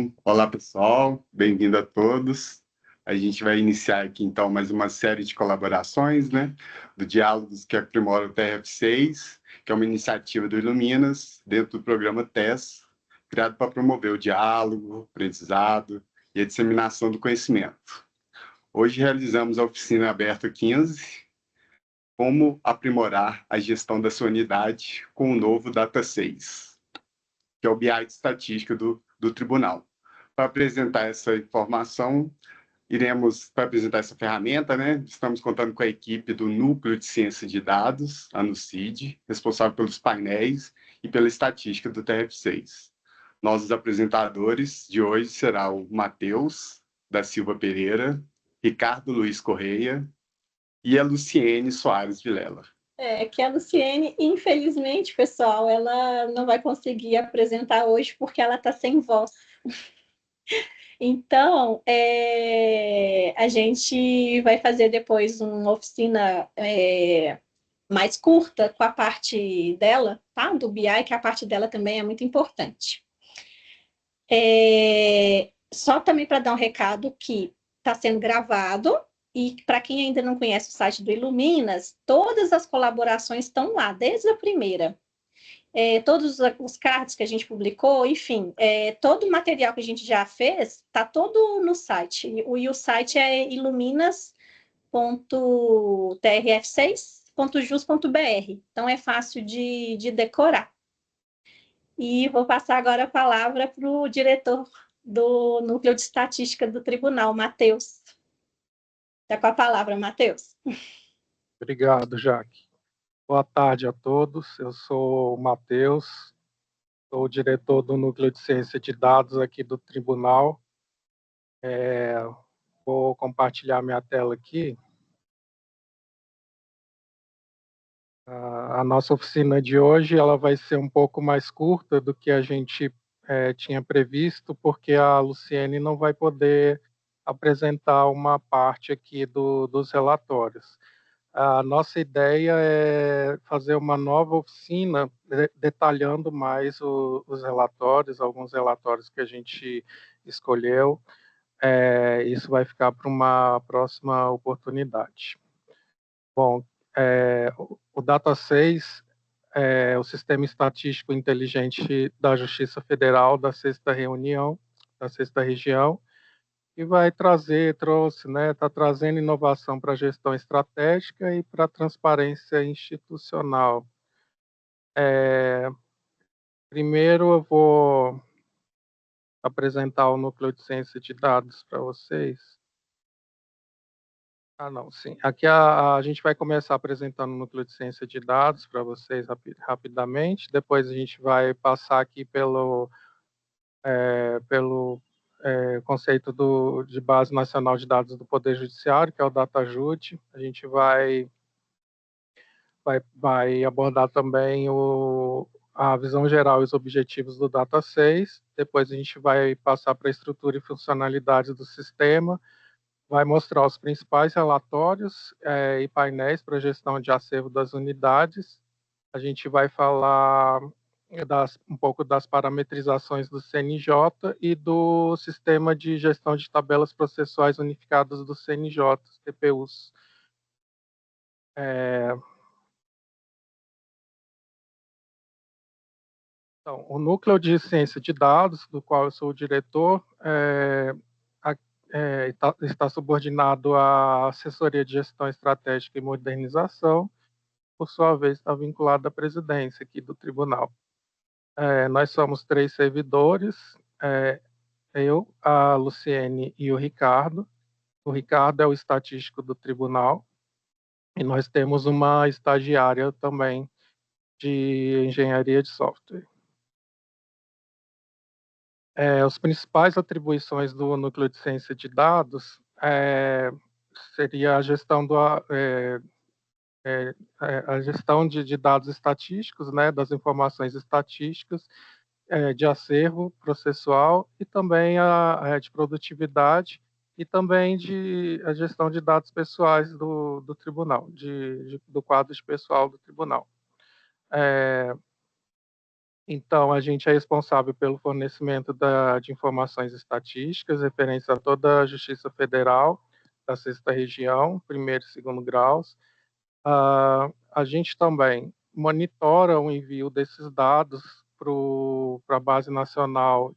Então, olá pessoal, bem-vindo a todos. A gente vai iniciar aqui então mais uma série de colaborações, né, do Diálogos que Aprimoram o TRF6, que é uma iniciativa do Iluminas, dentro do programa TES, criado para promover o diálogo, o aprendizado e a disseminação do conhecimento. Hoje realizamos a oficina aberta 15, como aprimorar a gestão da sua unidade com o novo Data 6, que é o BI de estatística do tribunal. Para apresentar essa informação, para apresentar essa ferramenta, né? Estamos contando com a equipe do Núcleo de Ciência de Dados, a NUCID, responsável pelos painéis e pela estatística do TRF6. Nossos apresentadores de hoje serão o Matheus da Silva Pereira, Ricardo Luiz Correia e a Luciene Soares Vilela. Que a Luciene, infelizmente, pessoal, ela não vai conseguir apresentar hoje porque ela está sem voz. Então, a gente vai fazer depois uma oficina mais curta com a parte dela, tá? Do BI, que a parte dela também é muito importante. Só também para dar um recado que está sendo gravado, e para quem ainda não conhece o site do Iluminas, todas as colaborações estão lá, desde a primeira. Todos os cards que a gente publicou, enfim, todo o material que a gente já fez, está todo no site. E o site é iluminas.trf6.jus.br. Então, é fácil de decorar. E vou passar agora a palavra para o diretor do Núcleo de Estatística do Tribunal, Matheus. Está com a palavra, Matheus. Obrigado, Jaque. Boa tarde a todos. Eu sou o Matheus, sou o diretor do Núcleo de Ciência de Dados aqui do Tribunal. Vou compartilhar minha tela aqui. A nossa oficina de hoje ela vai ser um pouco mais curta do que a gente tinha previsto, porque a Luciene não vai poder apresentar uma parte aqui dos relatórios. A nossa ideia é fazer uma nova oficina detalhando mais os relatórios, alguns relatórios que a gente escolheu. Isso vai ficar para uma próxima oportunidade. Bom, o Data 6 é o Sistema Estatístico Inteligente da Justiça Federal da sexta região, e está trazendo inovação para a gestão estratégica e para a transparência institucional. Primeiro eu vou apresentar o Núcleo de Ciência de Dados para vocês. Sim. Aqui a gente vai começar apresentando o Núcleo de Ciência de Dados para vocês rapidamente, depois a gente vai passar aqui pelo conceito de Base Nacional de Dados do Poder Judiciário, que é o DataJud. A gente vai abordar também a visão geral e os objetivos do Data 6. Depois a gente vai passar para a estrutura e funcionalidades do sistema, vai mostrar os principais relatórios e painéis para gestão de acervo das unidades. A gente vai falar um pouco das parametrizações do CNJ e do sistema de gestão de tabelas processuais unificadas do CNJ, TPUs. Então, o Núcleo de Ciência de Dados, do qual eu sou o diretor, está subordinado à Assessoria de Gestão Estratégica e Modernização, por sua vez, está vinculado à presidência aqui do tribunal. Nós somos 3 servidores, eu, a Luciene e o Ricardo. O Ricardo é o estatístico do tribunal, e nós temos uma estagiária também de engenharia de software. As principais atribuições do Núcleo de Ciência de Dados seria a gestão de dados estatísticos, né, das informações estatísticas, de acervo processual, e também a de produtividade, e também a gestão de dados pessoais do tribunal, do quadro de pessoal do tribunal. Então, a gente é responsável pelo fornecimento de informações estatísticas referentes a toda a Justiça Federal da Sexta Região, primeiro e segundo graus. A gente também monitora o envio desses dados para a Base Nacional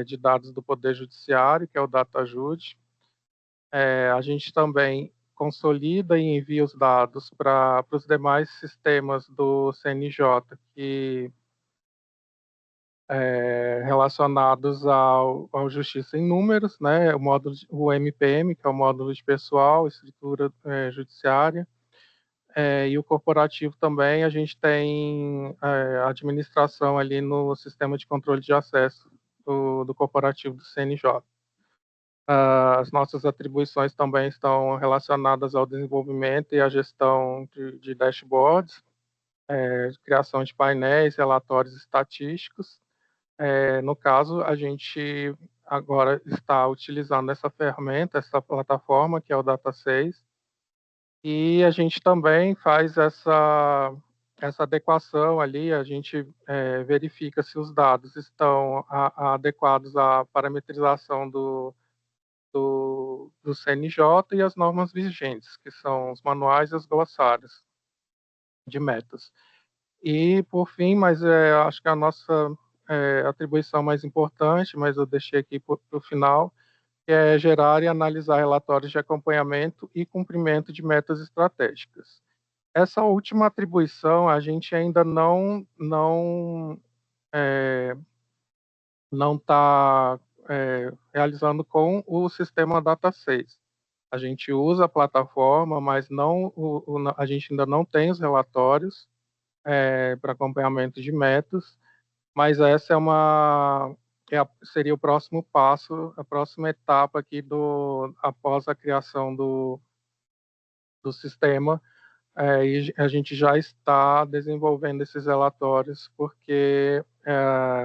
de Dados do Poder Judiciário, que é o DataJude. A gente também consolida e envia os dados para os demais sistemas do CNJ, que relacionados ao Justiça em Números, né, o MPM, que é o módulo de pessoal, escritura judiciária, e o corporativo também, a gente tem administração ali no sistema de controle de acesso do corporativo do CNJ. As nossas atribuições também estão relacionadas ao desenvolvimento e à gestão de dashboards, criação de painéis, relatórios estatísticos. No caso, a gente agora está utilizando essa ferramenta, essa plataforma, que é o Data6, e a gente também faz essa adequação ali, a gente verifica se os dados estão adequados à parametrização do CNJ e as normas vigentes, que são os manuais e os glossários de metas. E, por fim, mas acho que a nossa atribuição mais importante, mas eu deixei aqui para o final, que é gerar e analisar relatórios de acompanhamento e cumprimento de metas estratégicas. Essa última atribuição a gente ainda não está realizando com o sistema Data6. A gente usa a plataforma, mas a gente ainda não tem os relatórios para acompanhamento de metas, mas essa seria o próximo passo, a próxima etapa aqui após a criação do sistema, e a gente já está desenvolvendo esses relatórios porque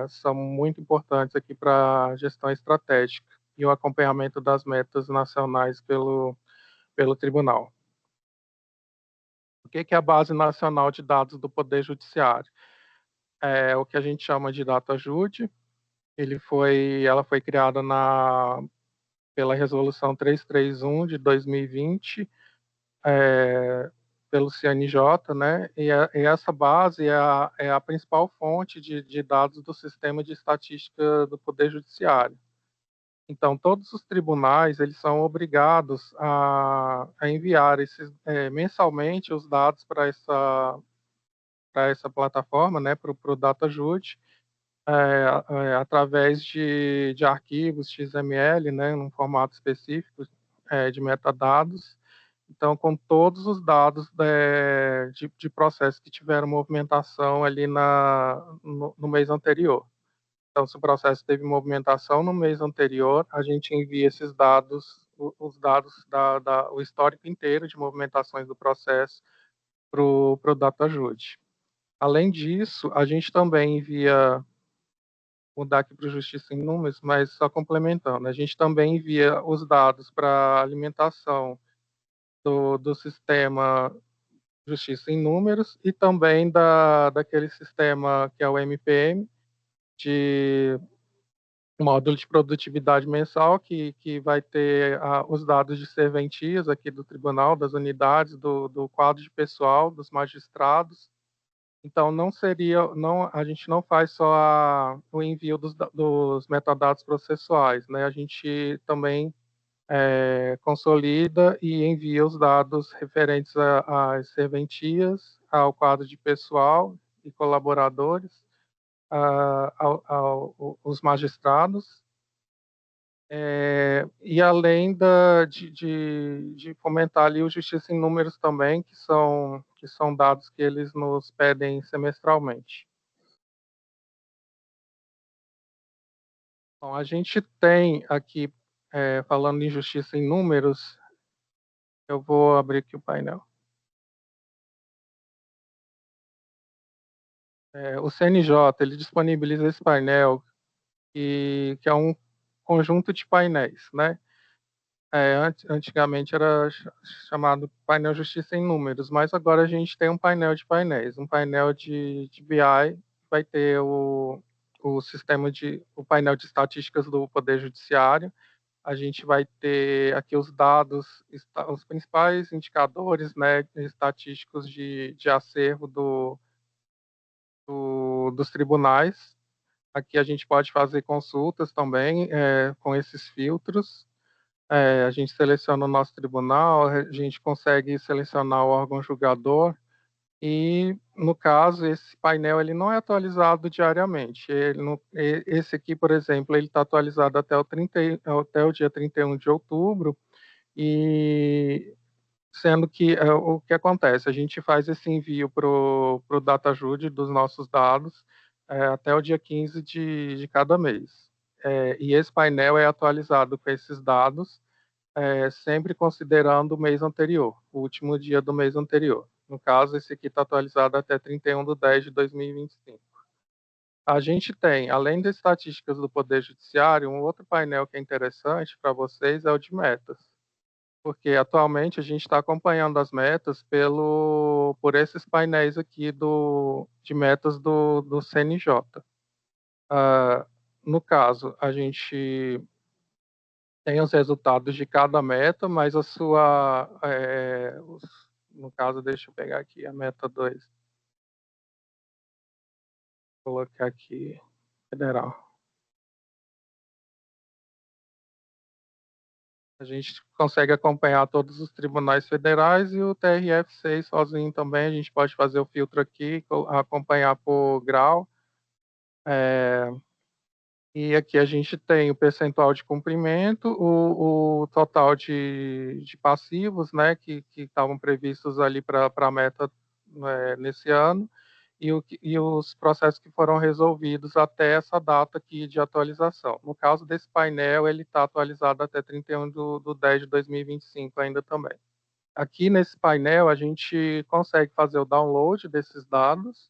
são muito importantes aqui para a gestão estratégica e o acompanhamento das metas nacionais pelo tribunal. O que é a Base Nacional de Dados do Poder Judiciário? É o que a gente chama de DataJude. Ela foi criada pela Resolução 331 de 2020, pelo CNJ, né? E essa base é a principal fonte de dados do Sistema de Estatística do Poder Judiciário. Então, todos os tribunais eles são obrigados a enviar mensalmente os dados para essa plataforma, né, para o DataJude, através de arquivos XML, né, num formato específico de metadados. Então, com todos os dados de processos que tiveram movimentação ali no mês anterior. Então, se o processo teve movimentação no mês anterior, a gente envia esses dados, os dados o histórico inteiro de movimentações do processo para o DataJude. Além disso, a gente também envia, mudar aqui para o Justiça em Números, mas só complementando, a gente também envia os dados para alimentação do sistema Justiça em Números e também daquele sistema que é o MPM, de módulo de produtividade mensal, que vai ter os dados de serventias aqui do tribunal, das unidades, do quadro de pessoal, dos magistrados. Então, a gente não faz só o envio dos metadados processuais, né? A gente também consolida e envia os dados referentes às serventias, ao quadro de pessoal e colaboradores, aos magistrados, e além de fomentar ali o Justiça em Números também, que são dados que eles nos pedem semestralmente. Bom, a gente tem aqui, falando em Justiça em Números, eu vou abrir aqui o painel. O CNJ ele disponibiliza esse painel, que é um conjunto de painéis, né? Antigamente era chamado painel Justiça em Números, mas agora a gente tem um painel de painéis, um painel de BI, vai ter o painel de estatísticas do Poder Judiciário. A gente vai ter aqui os dados, os principais indicadores, né, estatísticos de acervo dos tribunais. Aqui a gente pode fazer consultas também com esses filtros. A gente seleciona o nosso tribunal, a gente consegue selecionar o órgão julgador e, no caso, esse painel ele não é atualizado diariamente. Esse aqui, por exemplo, ele está atualizado até o dia 31 de outubro, e sendo que o que acontece? A gente faz esse envio para o DataJude dos nossos dados até o dia 15 de cada mês. E esse painel é atualizado com esses dados sempre considerando o mês anterior, o último dia do mês anterior. No caso, esse aqui está atualizado até 31/10/2025. A gente tem, além das estatísticas do Poder Judiciário, um outro painel que é interessante para vocês é o de metas, porque atualmente a gente está acompanhando as metas por esses painéis aqui de metas do CNJ. No caso, a gente tem os resultados de cada meta, mas no caso, deixa eu pegar aqui a meta 2. Vou colocar aqui, federal. A gente consegue acompanhar todos os tribunais federais e o TRF6 sozinho também. A gente pode fazer o filtro aqui, acompanhar por grau. E aqui a gente tem o percentual de cumprimento, o total de passivos, né, que estavam previstos ali para a meta nesse ano, e os processos que foram resolvidos até essa data aqui de atualização. No caso desse painel, ele está atualizado até 31/10/2025 ainda também. Aqui nesse painel, a gente consegue fazer o download desses dados,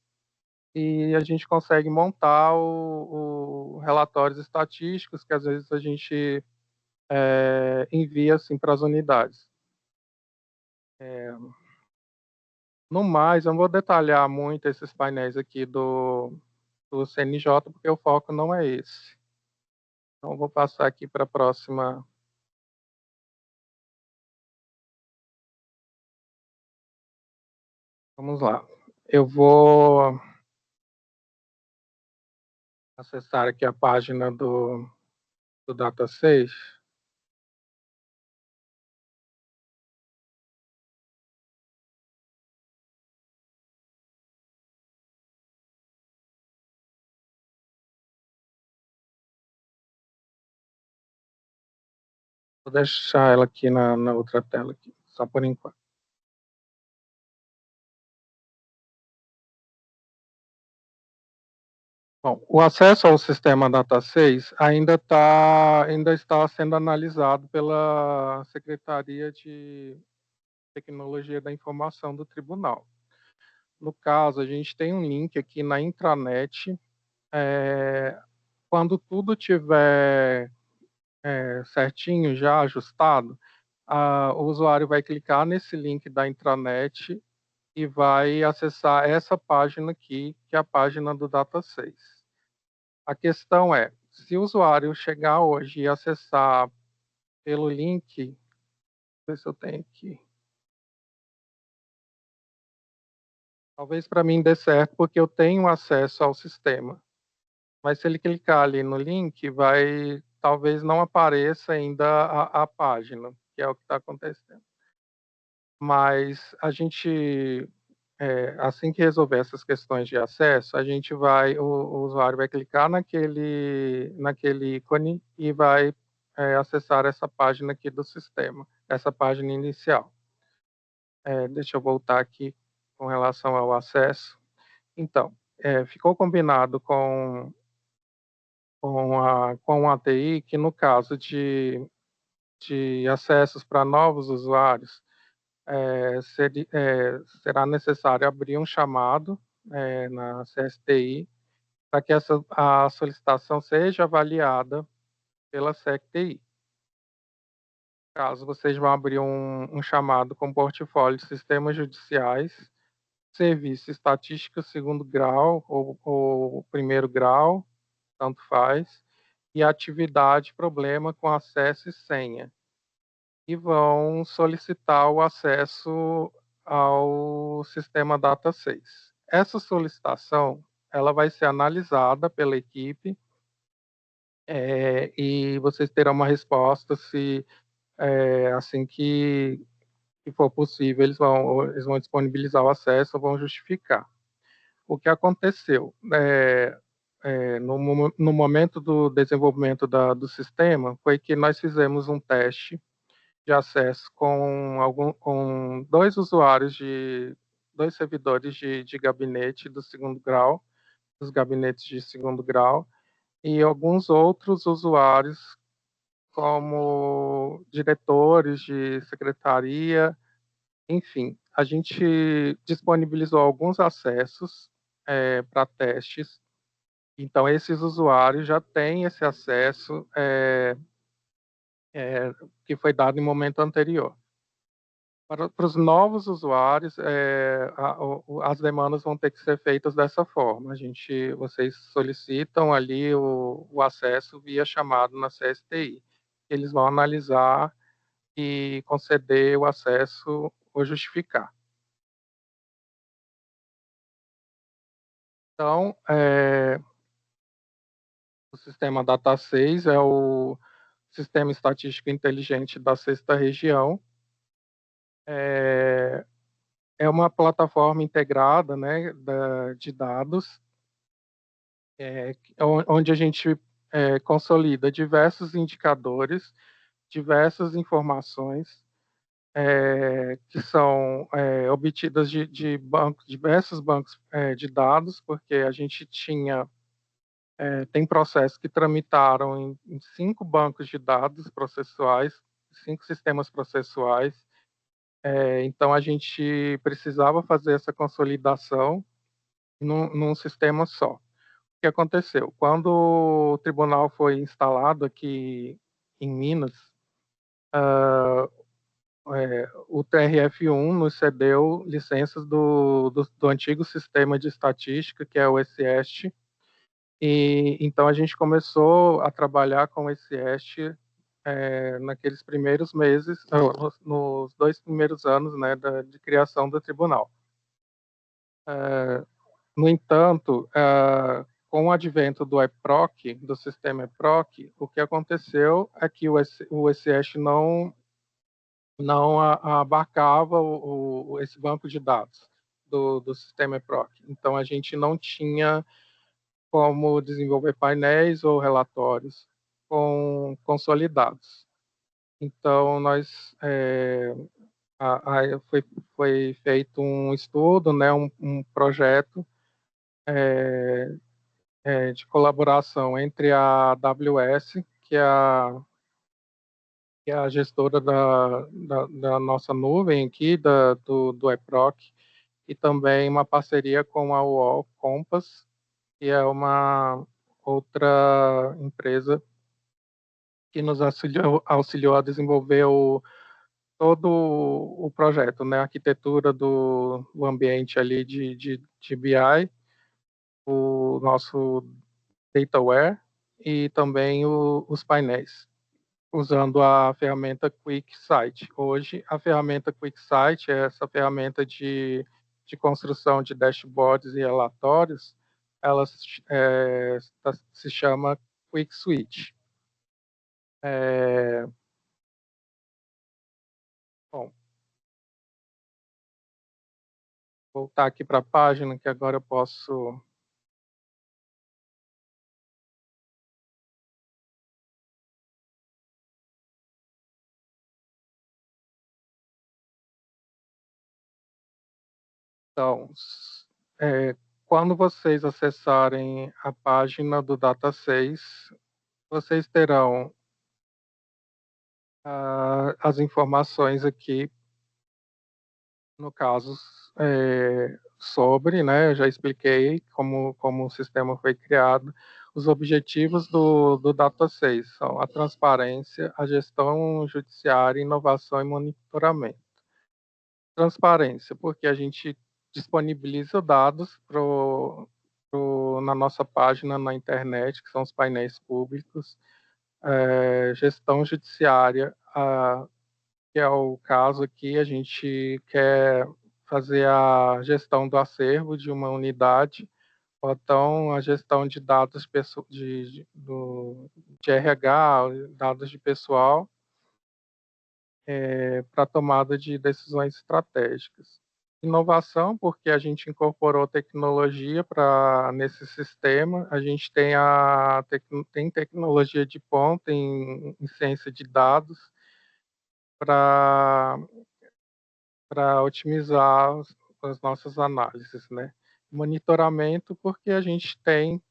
e a gente consegue montar relatórios estatísticos que às vezes a gente envia assim, para as unidades. No mais, eu não vou detalhar muito esses painéis aqui do CNJ, porque o foco não é esse. Então, vou passar aqui para a próxima. Vamos lá. Eu vou acessar aqui a página do Data 6. Vou deixar ela aqui na outra tela, aqui, só por enquanto. Bom, o acesso ao sistema Data 6 ainda está sendo analisado pela Secretaria de Tecnologia da Informação do Tribunal. No caso, a gente tem um link aqui na intranet. Quando tudo tiver certinho, já ajustado, o usuário vai clicar nesse link da intranet e vai acessar essa página aqui, que é a página do Data 6. A questão é, se o usuário chegar hoje e acessar pelo link, ver se eu tenho aqui. Talvez para mim dê certo, porque eu tenho acesso ao sistema. Mas se ele clicar ali no link, talvez não apareça ainda a página, que é o que está acontecendo. Mas a gente, assim que resolver essas questões de acesso, o usuário vai clicar naquele ícone e vai acessar essa página aqui do sistema, essa página inicial. Deixa eu voltar aqui com relação ao acesso. Então, ficou combinado com a ATI que, no caso de acessos para novos usuários, será necessário abrir um chamado na CSTI para que a solicitação seja avaliada pela SecTI. Caso vocês vão abrir um chamado com portfólio de sistemas judiciais, serviço estatística segundo grau ou primeiro grau, tanto faz, e atividade problema com acesso e senha. E vão solicitar o acesso ao sistema Data 6. Essa solicitação ela vai ser analisada pela equipe e vocês terão uma resposta se assim que for possível eles vão disponibilizar o acesso ou vão justificar. O que aconteceu? No momento do desenvolvimento do sistema, foi que nós fizemos um teste de acesso com dois usuários dois servidores de gabinete do segundo grau, dos gabinetes de segundo grau, e alguns outros usuários, como diretores de secretaria, enfim. A gente disponibilizou alguns acessos para testes. Então, esses usuários já têm esse acesso que foi dado em momento anterior. Para os novos usuários, as demandas vão ter que ser feitas dessa forma. Vocês solicitam ali o acesso via chamado na CSTI. Eles vão analisar e conceder o acesso ou justificar. Então, o sistema Data 6 é o Sistema Estatístico Inteligente da Sexta Região. É uma plataforma integrada, né, de dados, onde a gente consolida diversos indicadores, diversas informações que são obtidas de diversos bancos de dados, porque a gente tem processos que tramitaram em 5 bancos de dados processuais, 5 sistemas processuais. Então, a gente precisava fazer essa consolidação num sistema só. O que aconteceu? Quando o tribunal foi instalado aqui em Minas, o TRF1 nos cedeu licenças do antigo sistema de estatística, que é o ESIEST, e então a gente começou a trabalhar com o ESIEST naqueles primeiros meses, nos 2 primeiros anos, né, de criação do tribunal. No entanto, com o advento do EPROC, do sistema EPROC, o que aconteceu é que o ESIEST não abarcava esse banco de dados do sistema EPROC. Então, a gente não tinha como desenvolver painéis ou relatórios consolidados. Então, foi feito um estudo, né, um projeto de colaboração entre a AWS, que é a gestora da nossa nuvem aqui, do EPROC, e também uma parceria com a UOL Compass, que é uma outra empresa que nos auxiliou a desenvolver todo o projeto, né? A arquitetura do ambiente ali de BI, o nosso dataware e também os painéis, usando a ferramenta QuickSight. Hoje, a ferramenta QuickSight é essa ferramenta de construção de dashboards e relatórios, ela se chama QuickSwitch. Bom, voltar aqui para a página, que agora eu posso... Então, quando vocês acessarem a página do Data 6, vocês terão as informações aqui, no caso, sobre, né, eu já expliquei como o sistema foi criado. Os objetivos do Data 6 são a transparência, a gestão judiciária, inovação e monitoramento. Transparência, porque a gente disponibiliza dados na nossa página na internet, que são os painéis públicos, gestão judiciária, que é o caso aqui, a gente quer fazer a gestão do acervo de uma unidade, ou então a gestão de dados de RH, dados de pessoal, para tomada de decisões estratégicas. Inovação, porque a gente incorporou tecnologia nesse sistema, a gente tem tecnologia de ponta em ciência de dados para otimizar as nossas análises, né? Monitoramento, porque a gente tem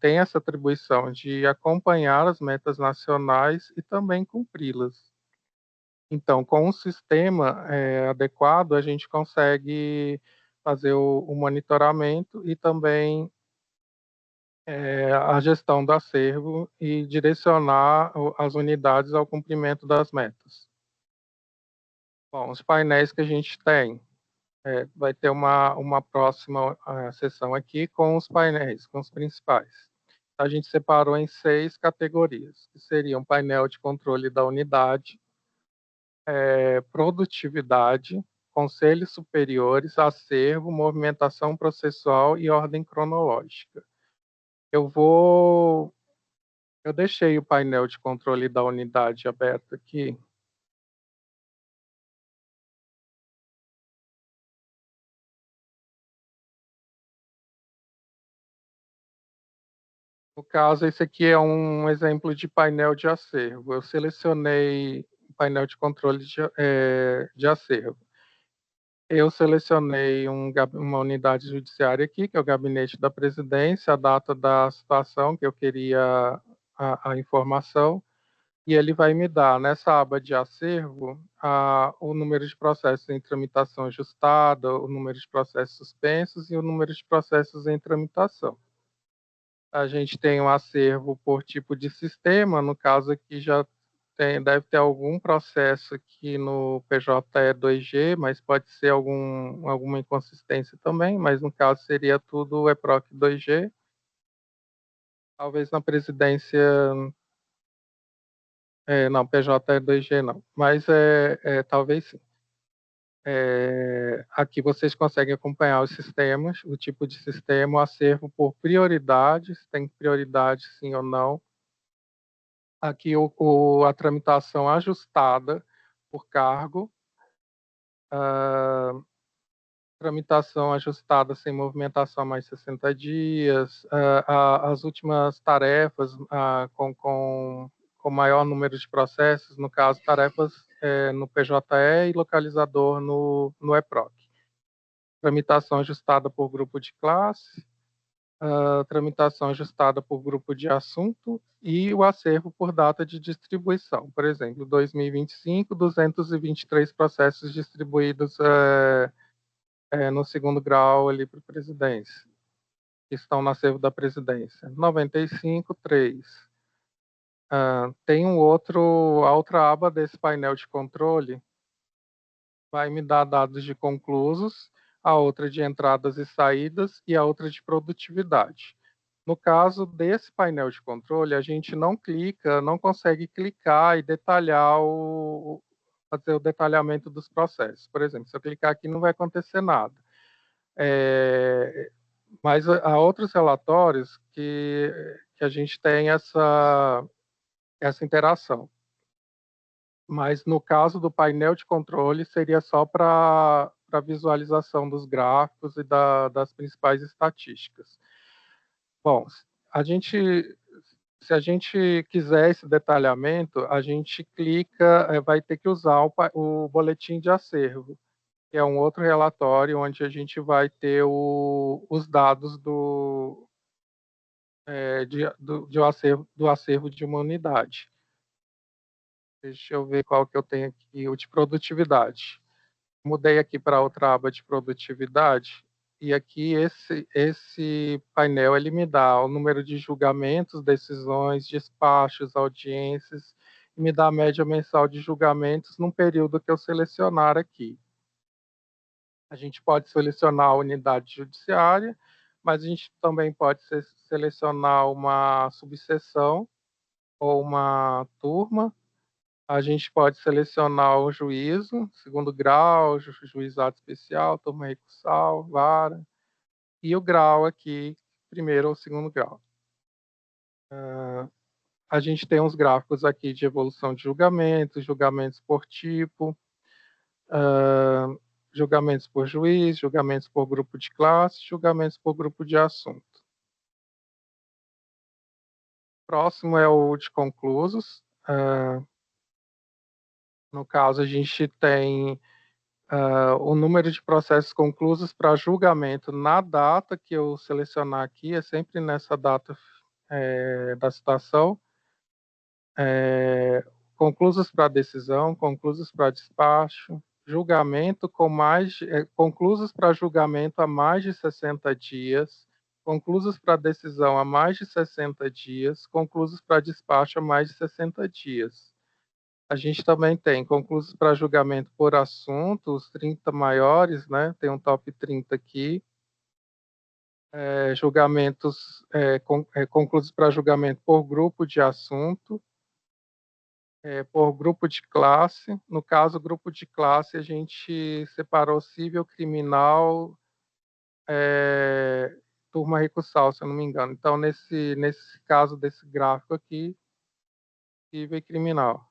essa atribuição de acompanhar as metas nacionais e também cumpri-las. Então, com um sistema adequado, a gente consegue fazer o monitoramento e também a gestão do acervo e direcionar as unidades ao cumprimento das metas. Bom, os painéis que a gente tem, vai ter uma próxima sessão aqui com os painéis, com os principais. A gente separou em 6 categorias, que seriam painel de controle da unidade, produtividade, conselhos superiores, acervo, movimentação processual e ordem cronológica. Eu deixei o painel de controle da unidade aberto aqui. No caso, esse aqui é um exemplo de painel de acervo. Eu selecionei o painel de controle de acervo. Eu selecionei uma unidade judiciária aqui, que é o gabinete da presidência, a data da situação que eu queria a informação, e ele vai me dar, nessa aba de acervo, o número de processos em tramitação ajustada, o número de processos suspensos e o número de processos em tramitação. A gente tem um acervo por tipo de sistema, no caso aqui deve ter algum processo aqui no PJE 2G, mas pode ser alguma inconsistência também, mas no caso seria tudo EPROC 2G. Talvez na presidência, não, PJE 2G não, mas talvez sim. Aqui vocês conseguem acompanhar os sistemas, o tipo de sistema, o acervo por prioridade, se tem prioridade sim ou não. Aqui a tramitação ajustada por cargo, tramitação ajustada sem movimentação a mais 60 dias, as últimas tarefas com maior número de processos, no caso, tarefas no PJE e localizador no EPROC. Tramitação ajustada por grupo de classe, tramitação ajustada por grupo de assunto e o acervo por data de distribuição. Por exemplo, 2025, 223 processos distribuídos no segundo grau ali para a presidência, que estão no acervo da presidência. 95, 3. Tem a outra aba desse painel de controle, vai me dar dados de conclusos, a outra de entradas e saídas e a outra de produtividade. No caso desse painel de controle, a gente não consegue clicar e fazer o detalhamento dos processos. Por exemplo, se eu clicar aqui, não vai acontecer nada. Mas há outros relatórios que a gente tem essa interação. Mas no caso do painel de controle, seria só para visualização dos gráficos e das principais estatísticas. Bom, se a gente quiser esse detalhamento, a gente clica, vai ter que usar o boletim de acervo, que é um outro relatório onde a gente vai ter os dados do acervo de uma unidade. Deixa eu ver qual que eu tenho aqui, o de produtividade. Mudei aqui para outra aba de produtividade, e aqui esse painel ele me dá o número de julgamentos, decisões, despachos, audiências, e me dá a média mensal de julgamentos num período que eu selecionar aqui. A gente pode selecionar a unidade judiciária, mas a gente também pode selecionar uma subseção ou uma turma. A gente pode selecionar o juízo, segundo grau, juizado especial, turma recursal, vara, e o grau aqui, primeiro ou segundo grau. A gente tem uns gráficos aqui de evolução de julgamentos, julgamentos por tipo, julgamentos por juiz, julgamentos por grupo de classe, julgamentos por grupo de assunto. Próximo é o de conclusos. No caso, a gente tem o número de processos conclusos para julgamento na data que eu selecionar aqui, é sempre nessa data da citação. Conclusos para decisão, conclusos para despacho, julgamento com conclusos para julgamento a mais de 60 dias, conclusos para decisão a mais de 60 dias, conclusos para despacho a mais de 60 dias. A gente também tem conclusos para julgamento por assunto, os 30 maiores, né? Tem um top 30 aqui. Conclusos para julgamento por grupo de assunto, por grupo de classe. No caso, grupo de classe, a gente separou civil, criminal, turma recursal, se eu não me engano. Então, nesse caso desse gráfico aqui, civil e criminal.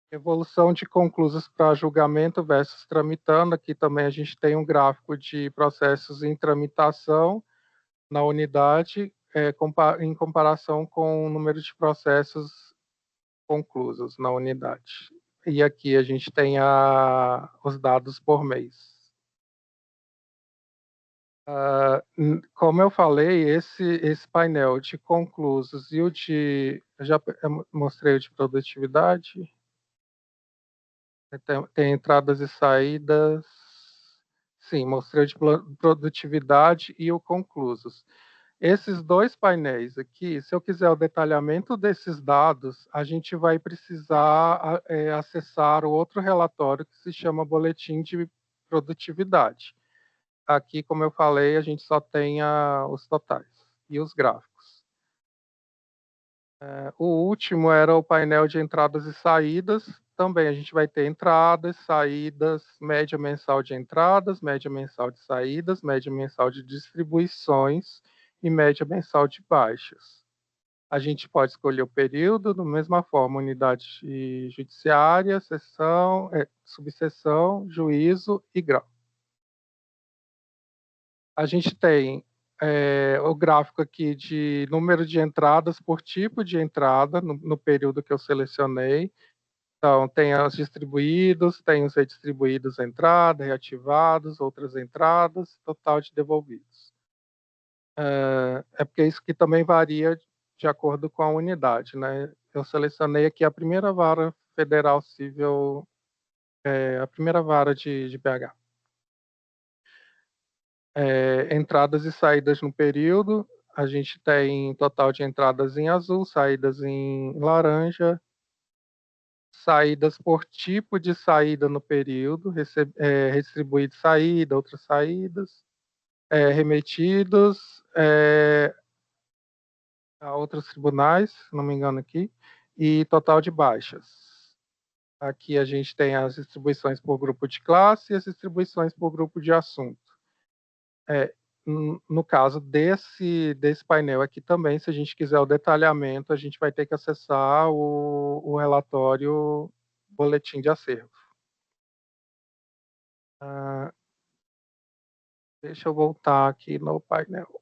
Evolução de conclusos para julgamento versus tramitando. Aqui também a gente tem um gráfico de processos em tramitação na unidade, em comparação com o número de processos conclusos na unidade. E aqui a gente tem os dados por mês. Como eu falei, esse painel de conclusos e o de... Eu já mostrei o de produtividade. Tem entradas e saídas. Sim, mostrei o de produtividade e o conclusos. Esses dois painéis aqui, se eu quiser o detalhamento desses dados, a gente vai precisar acessar o outro relatório que se chama Boletim de Produtividade. Aqui, como eu falei, a gente só tem os totais e os gráficos. O último era o painel de entradas e saídas. Também a gente vai ter entradas, saídas, média mensal de entradas, média mensal de saídas, média mensal de distribuições e média mensal de baixas. A gente pode escolher o período, da mesma forma, unidade judiciária, seção, subseção, juízo e grau. A gente tem o gráfico aqui de número de entradas por tipo de entrada no período que eu selecionei. Então, tem os distribuídos, tem os redistribuídos entrada, reativados, outras entradas, total de devolvidos. Porque isso aqui também varia de acordo com a unidade, né? Eu selecionei aqui a primeira vara federal civil, a primeira vara de BH. Entradas e saídas no período, a gente tem total de entradas em azul, saídas em laranja, saídas por tipo de saída no período, redistribuído saída, outras saídas, remetidos a outros tribunais, se não me engano aqui, e total de baixas. Aqui a gente tem as distribuições por grupo de classe e as distribuições por grupo de assunto. No caso desse painel aqui também, se a gente quiser o detalhamento, a gente vai ter que acessar o relatório boletim de acervo. Deixa eu voltar aqui no painel.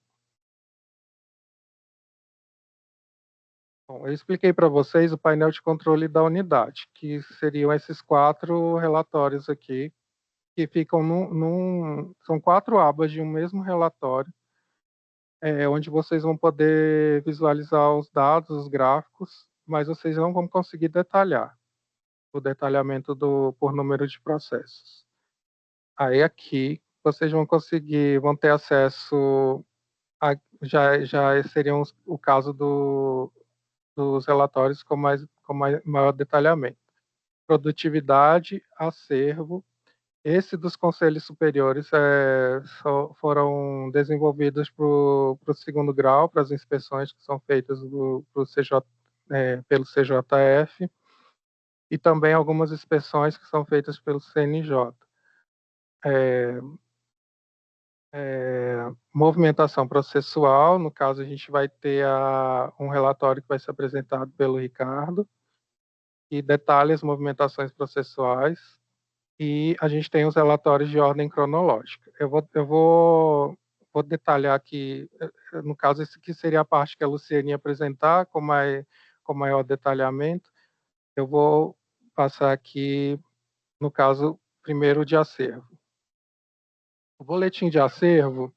Bom, eu expliquei para vocês o painel de controle da unidade, que seriam esses 4 relatórios aqui, que ficam são 4 abas de um mesmo relatório, onde vocês vão poder visualizar os dados, os gráficos, mas vocês não vão conseguir detalhar o detalhamento por número de processos. Aí aqui vocês vão ter acesso já seriam o caso dos relatórios com maior detalhamento. Produtividade, acervo, Esse dos conselhos superiores foram desenvolvidos para o segundo grau, para as inspeções que são feitas pelo CJF, e também algumas inspeções que são feitas pelo CNJ. Movimentação processual, no caso a gente vai ter um relatório que vai ser apresentado pelo Ricardo, que detalha as movimentações processuais, e a gente tem os relatórios de ordem cronológica. Eu vou detalhar aqui, no caso, esse aqui seria a parte que a Luciane ia apresentar, com maior detalhamento. Eu vou passar aqui, no caso, primeiro de acervo. O boletim de acervo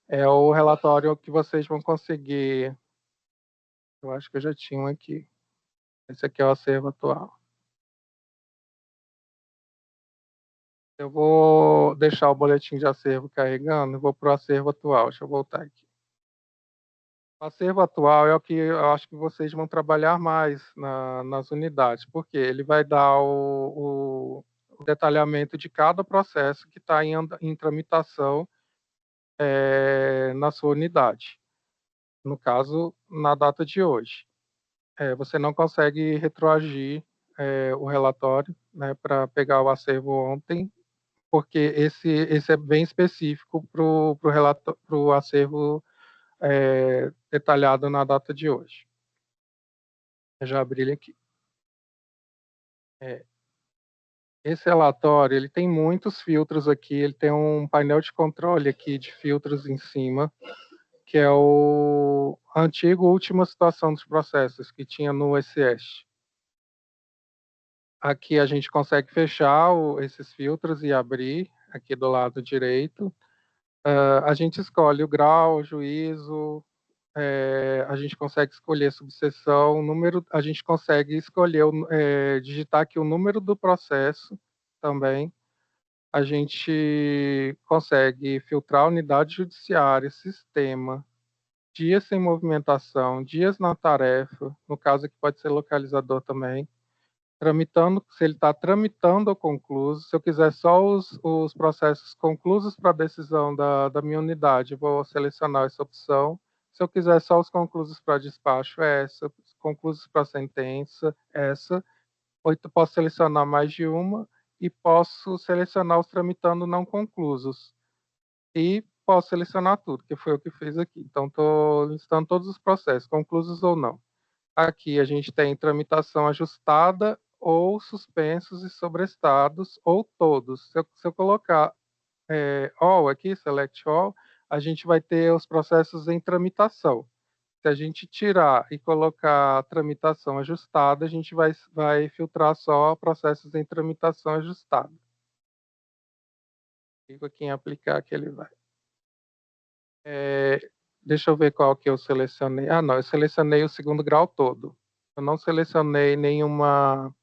é o relatório que vocês vão conseguir. Eu acho que eu já tinha um aqui. Esse aqui é o acervo atual. Eu vou deixar o boletim de acervo carregando e vou para o acervo atual. Deixa eu voltar aqui. O acervo atual é o que eu acho que vocês vão trabalhar mais nas unidades, porque ele vai dar o detalhamento de cada processo que está em tramitação na sua unidade. No caso, na data de hoje. Você não consegue retroagir o relatório, né, para pegar o acervo ontem, porque esse é bem específico para o acervo detalhado na data de hoje. Eu já abri ele aqui. Esse relatório ele tem muitos filtros aqui, ele tem um painel de controle aqui de filtros em cima, que é o antigo última situação dos processos que tinha no SS. Aqui a gente consegue fechar esses filtros e abrir aqui do lado direito. A gente escolhe o grau, o juízo, a gente consegue escolher subseção, número, a gente consegue escolher, digitar aqui o número do processo também. A gente consegue filtrar unidade judiciária, sistema, dias sem movimentação, dias na tarefa, no caso aqui pode ser localizador também, tramitando, se ele está tramitando ou concluso. Se eu quiser só os processos conclusos para decisão da minha unidade, vou selecionar essa opção. Se eu quiser só os conclusos para despacho, é essa. Conclusos para sentença, essa. Ou eu posso selecionar mais de uma e posso selecionar os tramitando não conclusos. E posso selecionar tudo, que foi o que fiz aqui. Então, estou listando todos os processos, conclusos ou não. Aqui a gente tem tramitação ajustada ou suspensos e sobrestados, ou todos. Se eu colocar all aqui, select all, a gente vai ter os processos em tramitação. Se a gente tirar e colocar tramitação ajustada, a gente vai filtrar só processos em tramitação ajustada. Clico aqui em aplicar que ele vai. Deixa eu ver qual que eu selecionei. Ah, não, eu selecionei o segundo grau todo. Eu não selecionei nenhuma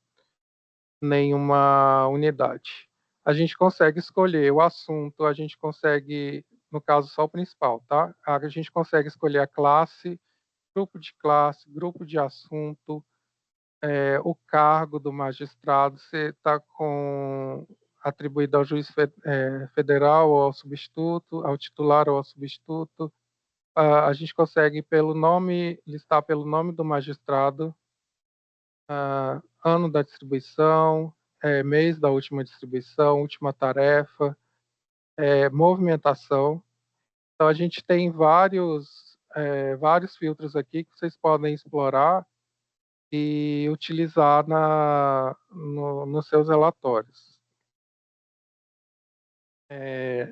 unidade. A gente consegue escolher o assunto, a gente consegue, no caso, só o principal, tá? A gente consegue escolher a classe, grupo de assunto, o cargo do magistrado, se está atribuído ao juiz federal ou ao substituto, ao titular ou ao substituto. A gente consegue listar pelo nome do magistrado, ano da distribuição, mês da última distribuição, última tarefa, movimentação. Então, a gente tem vários filtros aqui que vocês podem explorar e utilizar nos seus relatórios.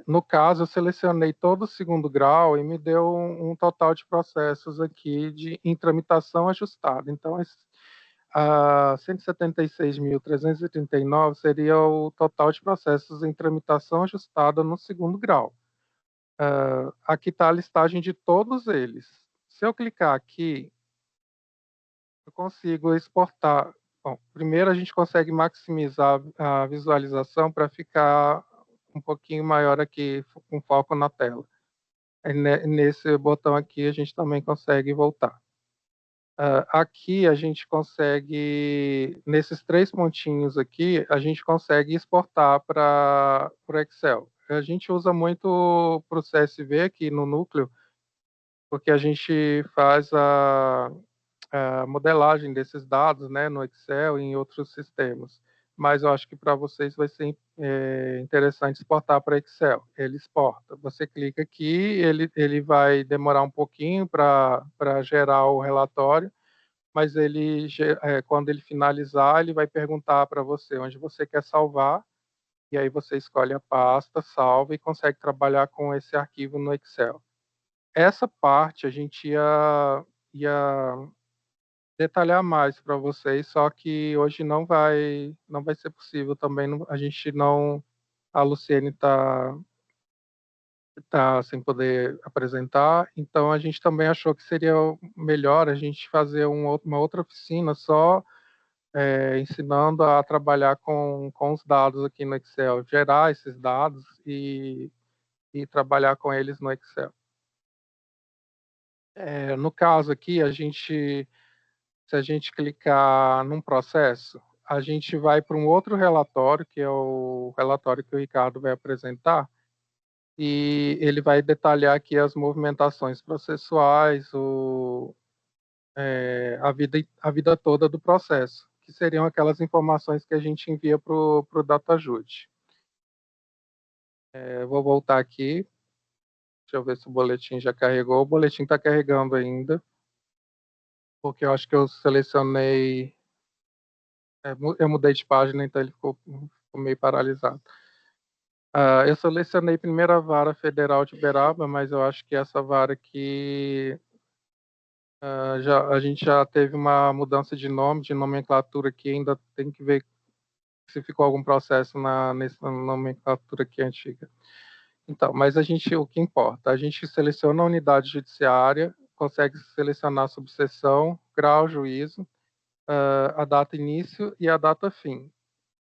No caso, eu selecionei todo o segundo grau e me deu um total de processos aqui em tramitação ajustada. Então, a 176.339 seria o total de processos em tramitação ajustada no segundo grau. Aqui está a listagem de todos eles. Se eu clicar aqui, eu consigo exportar. Bom, primeiro a gente consegue maximizar a visualização para ficar um pouquinho maior aqui, com foco na tela. Nesse botão aqui a gente também consegue voltar. Aqui a gente consegue, nesses 3 pontinhos aqui, a gente consegue exportar para o Excel. A gente usa muito para o CSV aqui no núcleo, porque a gente faz a modelagem desses dados, né, no Excel e em outros sistemas. Mas eu acho que para vocês vai ser interessante exportar para Excel. Ele exporta. Você clica aqui, ele vai demorar um pouquinho para gerar o relatório, mas quando ele finalizar, ele vai perguntar para você onde você quer salvar, e aí você escolhe a pasta, salva e consegue trabalhar com esse arquivo no Excel. Essa parte a gente ia detalhar mais para vocês, só que hoje não vai ser possível também, a gente não, a Luciene tá sem poder apresentar, então a gente também achou que seria melhor a gente fazer uma outra oficina só ensinando a trabalhar com os dados aqui no Excel, gerar esses dados e trabalhar com eles no Excel. No caso aqui, se a gente clicar num processo, a gente vai para um outro relatório, que é o relatório que o Ricardo vai apresentar, e ele vai detalhar aqui as movimentações processuais, a vida toda do processo, que seriam aquelas informações que a gente envia para o DataJud. Vou voltar aqui, deixa eu ver se o boletim já carregou. O boletim está carregando ainda, porque eu acho que eu selecionei, eu mudei de página, então ele ficou meio paralisado. Eu selecionei primeiro a vara federal de Uberaba, mas eu acho que essa vara aqui a gente já teve uma mudança de nome, de nomenclatura aqui, ainda tem que ver se ficou algum processo nessa nomenclatura aqui antiga. Então, mas o que importa, a gente seleciona a unidade judiciária, consegue selecionar a subseção, grau, juízo, a data início e a data fim.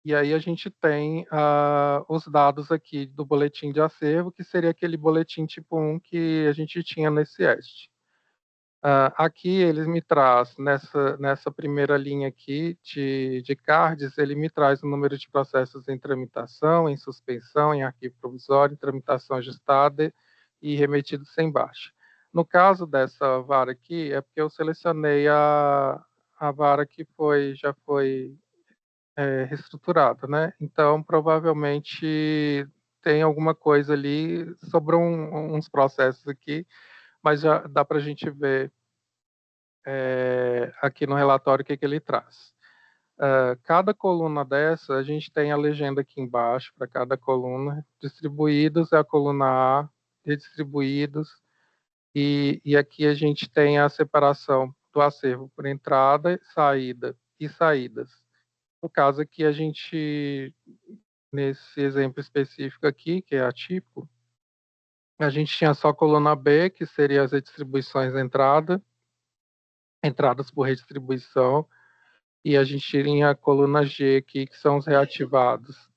E aí a gente tem os dados aqui do boletim de acervo, que seria aquele boletim tipo 1 que a gente tinha nesse EST. Aqui ele me traz, nessa primeira linha aqui de cards, ele me traz o número de processos em tramitação, em suspensão, em arquivo provisório, em tramitação ajustada e remetido sem baixa. No caso dessa vara aqui, é porque eu selecionei a vara que já foi reestruturada, né? Então, provavelmente tem alguma coisa ali, sobrou uns processos aqui, mas já dá para a gente ver aqui no relatório o que ele traz. Cada coluna dessa, a gente tem a legenda aqui embaixo para cada coluna. Distribuídos é a coluna A, redistribuídos, e aqui a gente tem a separação do acervo por entrada, saída e saídas. No caso aqui, nesse exemplo específico aqui, que é atípico, a gente tinha só a coluna B, que seria as redistribuições entradas por redistribuição, e a gente tinha a coluna G aqui, que são os reativados.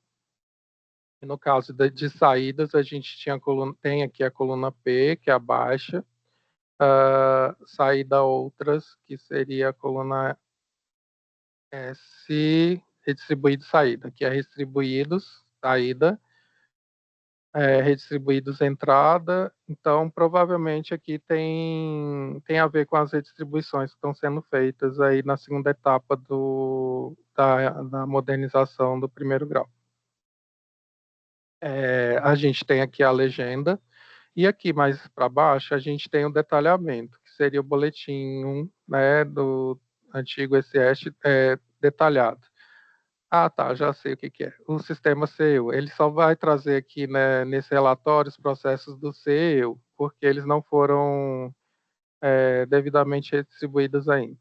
E no caso de saídas, a gente tem aqui a coluna P, que é a baixa, saída outras, que seria a coluna S, redistribuído saída, que é redistribuídos, saída, redistribuídos entrada, então provavelmente aqui tem a ver com as redistribuições que estão sendo feitas aí na segunda etapa da modernização do primeiro grau. A gente tem aqui a legenda, e aqui mais para baixo a gente tem o detalhamento, que seria o boletim 1, né, do antigo SES detalhado. Tá, já sei o que é. O sistema CEU, ele só vai trazer aqui, né, nesse relatório os processos do CEU, porque eles não foram devidamente redistribuídos ainda.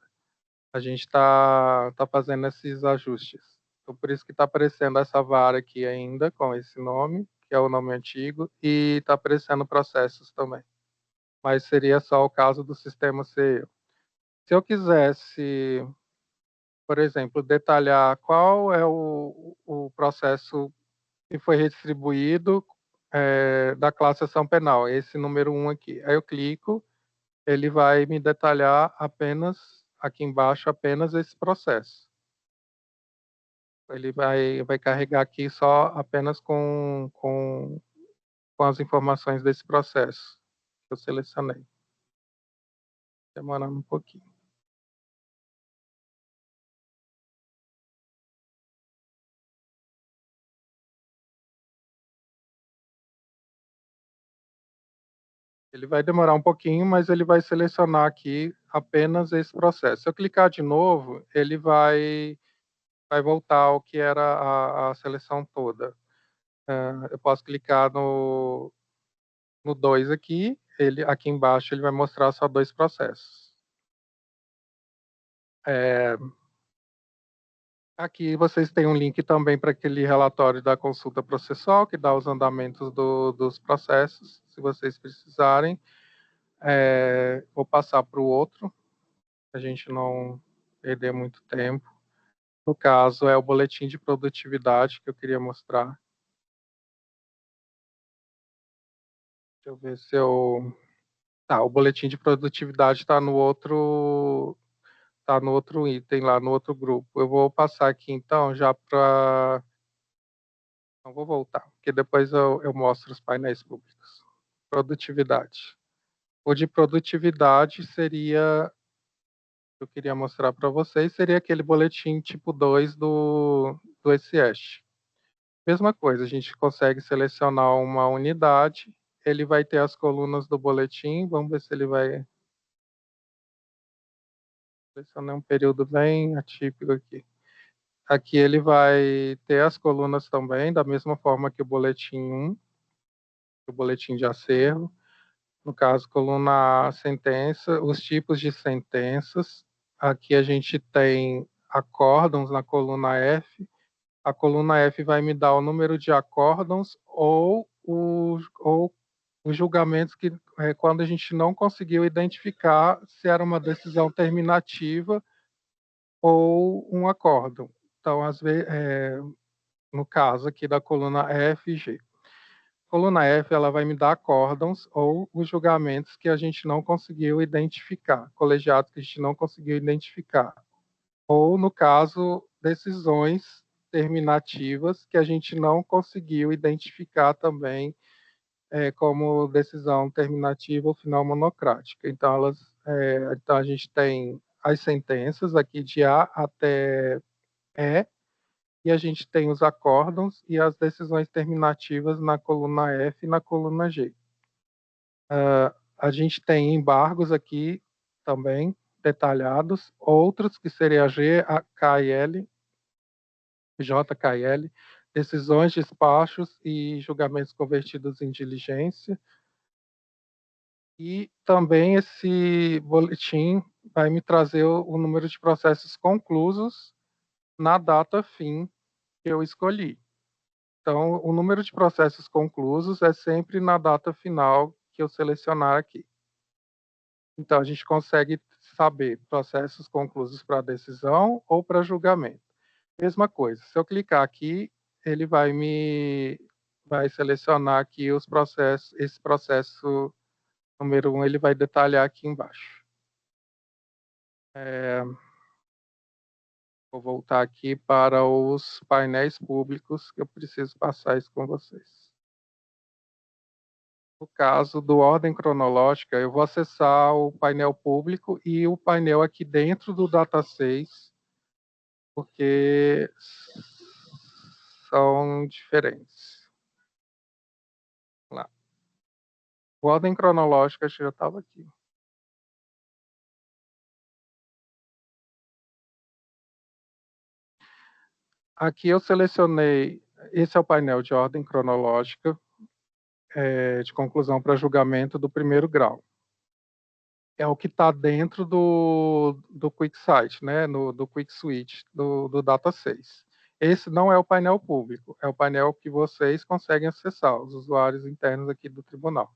A gente está fazendo esses ajustes. Então, por isso que está aparecendo essa vara aqui ainda, com esse nome, que é o nome antigo, e está aparecendo processos também. Mas seria só o caso do sistema CEU. Se eu quisesse, por exemplo, detalhar qual é o processo que foi redistribuído da classe ação penal, esse número 1 aqui. Aí eu clico, ele vai me detalhar apenas aqui embaixo apenas esse processo. Ele vai carregar aqui só apenas com as informações desse processo que eu selecionei. Demorando um pouquinho. Ele vai demorar um pouquinho, mas ele vai selecionar aqui apenas esse processo. Se eu clicar de novo, ele vai voltar ao que era a seleção toda. Eu posso clicar no 2 aqui, aqui embaixo ele vai mostrar só 2 processos. Aqui vocês têm um link também para aquele relatório da consulta processual, que dá os andamentos dos processos, se vocês precisarem. Vou passar para o outro, a gente não perder muito tempo. No caso, é o boletim de produtividade que eu queria mostrar. Deixa eu ver se eu... Tá, o boletim de produtividade está no outro item lá, no outro grupo. Eu vou passar aqui, então, já para... Não vou voltar, porque depois eu mostro os painéis públicos. Produtividade. O de produtividade seria... Eu queria mostrar para vocês, seria aquele boletim tipo 2 do SES. Mesma coisa, a gente consegue selecionar uma unidade, ele vai ter as colunas do boletim, vamos ver se ele vai... Selecionar um período bem atípico aqui. Aqui ele vai ter as colunas também, da mesma forma que o boletim 1, o boletim de acervo. No caso, coluna A, sentença, os tipos de sentenças. Aqui a gente tem acórdãos na coluna F. A coluna F vai me dar o número de acórdãos ou os julgamentos que, quando a gente não conseguiu identificar se era uma decisão terminativa ou um acórdão. Então, às vezes, no caso aqui da coluna F e G. Coluna F, ela vai me dar acórdãos ou os julgamentos que a gente não conseguiu identificar, colegiados que a gente não conseguiu identificar. Ou, no caso, decisões terminativas que a gente não conseguiu identificar também como decisão terminativa ou final monocrática. Então, então, a gente tem as sentenças aqui de A até E, e a gente tem os acórdãos e as decisões terminativas na coluna F e na coluna G. A gente tem embargos aqui também detalhados, outros que seria G, K e L, J, K e L, decisões, despachos e julgamentos convertidos em diligência. E também esse boletim vai me trazer o número de processos conclusos na data fim que eu escolhi. Então, o número de processos conclusos é sempre na data final que eu selecionar aqui. Então, a gente consegue saber processos conclusos para decisão ou para julgamento. Mesma coisa, se eu clicar aqui, ele vai selecionar aqui os processos, esse processo número 1, ele vai detalhar aqui embaixo. Vou voltar aqui para os painéis públicos, que eu preciso passar isso com vocês. No caso do ordem cronológica, eu vou acessar o painel público e o painel aqui dentro do Data 6, porque são diferentes. Vamos lá. O ordem cronológica já estava aqui. Aqui eu selecionei, esse é o painel de ordem cronológica de conclusão para julgamento do primeiro grau. É o que está dentro do QuickSight, né, do QuickSwitch, do Data 6. Esse não é o painel público, é o painel que vocês conseguem acessar, os usuários internos aqui do tribunal.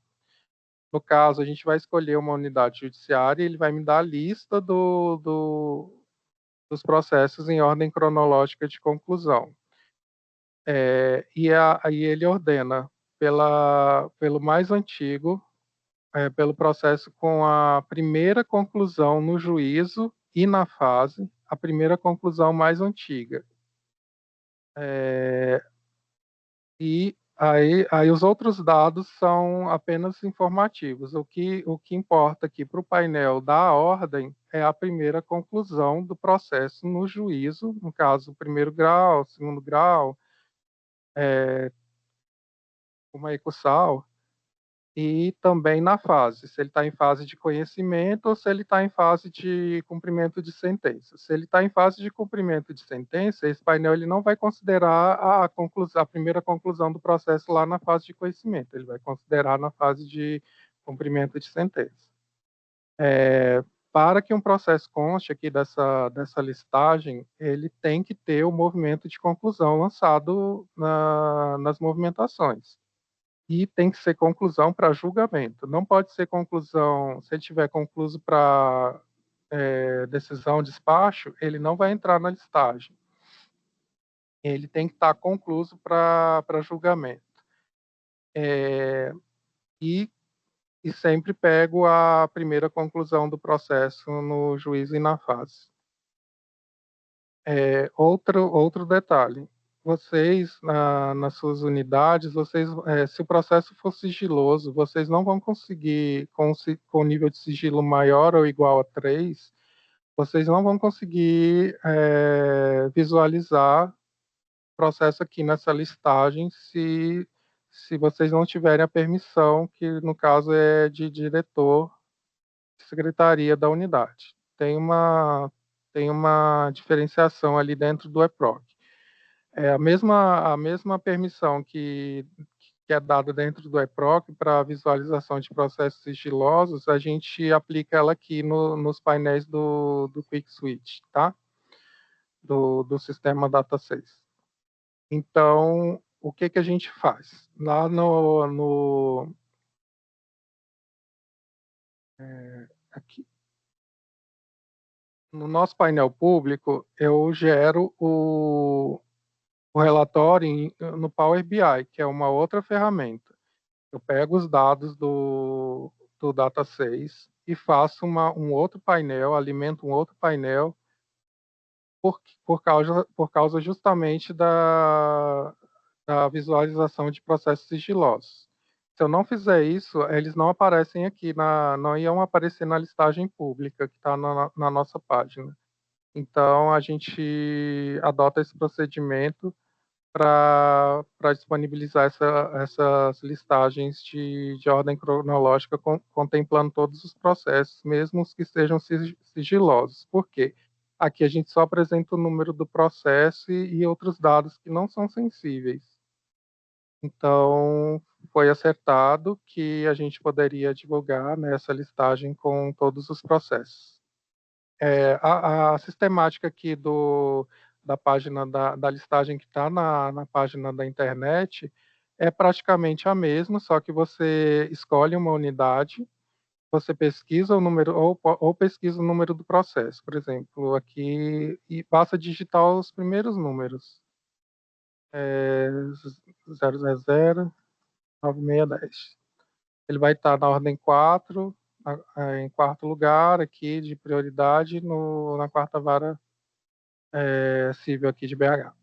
No caso, a gente vai escolher uma unidade judiciária e ele vai me dar a lista dos processos em ordem cronológica de conclusão. E ele ordena pelo mais antigo, pelo processo com a primeira conclusão no juízo e na fase, a primeira conclusão mais antiga. E aí os outros dados são apenas informativos. O que importa aqui para o painel da ordem é a primeira conclusão do processo no juízo, no caso, primeiro grau, segundo grau, uma ecussal, e também na fase, se ele está em fase de conhecimento ou se ele está em fase de cumprimento de sentença. Se ele está em fase de cumprimento de sentença, esse painel ele não vai considerar a primeira conclusão do processo lá na fase de conhecimento, ele vai considerar na fase de cumprimento de sentença. Para que um processo conste aqui dessa listagem, ele tem que ter o movimento de conclusão lançado nas movimentações. E tem que ser conclusão para julgamento. Não pode ser conclusão, se ele tiver concluso para decisão, despacho, ele não vai entrar na listagem. Ele tem que estar concluso para julgamento. E sempre pego a primeira conclusão do processo no juízo e na fase. Outro detalhe. Vocês, nas suas unidades, se o processo for sigiloso, vocês não vão conseguir, com nível de sigilo maior ou igual a 3, vocês não vão conseguir visualizar o processo aqui nessa listagem se vocês não tiverem a permissão, que no caso é de diretor de secretaria da unidade. Tem uma diferenciação ali dentro do EPROC. A mesma permissão que é dada dentro do EPROC para visualização de processos sigilosos, a gente aplica ela aqui nos painéis do Quick Switch, tá? Do sistema Data 6. Então, o que a gente faz? Lá aqui, no nosso painel público, eu gero o relatório no Power BI, que é uma outra ferramenta. Eu pego os dados do Data 6 e faço um outro painel, alimento um outro painel, por causa justamente da visualização de processos sigilosos. Se eu não fizer isso, eles não aparecem aqui, não iam aparecer na listagem pública que está na nossa página. Então, a gente adota esse procedimento para disponibilizar essas listagens de ordem cronológica, contemplando todos os processos, mesmo os que sejam sigilosos. Por quê? Aqui a gente só apresenta o número do processo e outros dados que não são sensíveis. Então, foi acertado que a gente poderia divulgar nessa listagem com todos os processos. A sistemática aqui da página da listagem que está na página da internet é praticamente a mesma, só que você escolhe uma unidade, você pesquisa o número, ou pesquisa o número do processo, por exemplo, aqui, e basta digitar os primeiros números. 000-9610. Ele vai estar na ordem 4, em quarto lugar aqui de prioridade na quarta vara civil aqui de BH.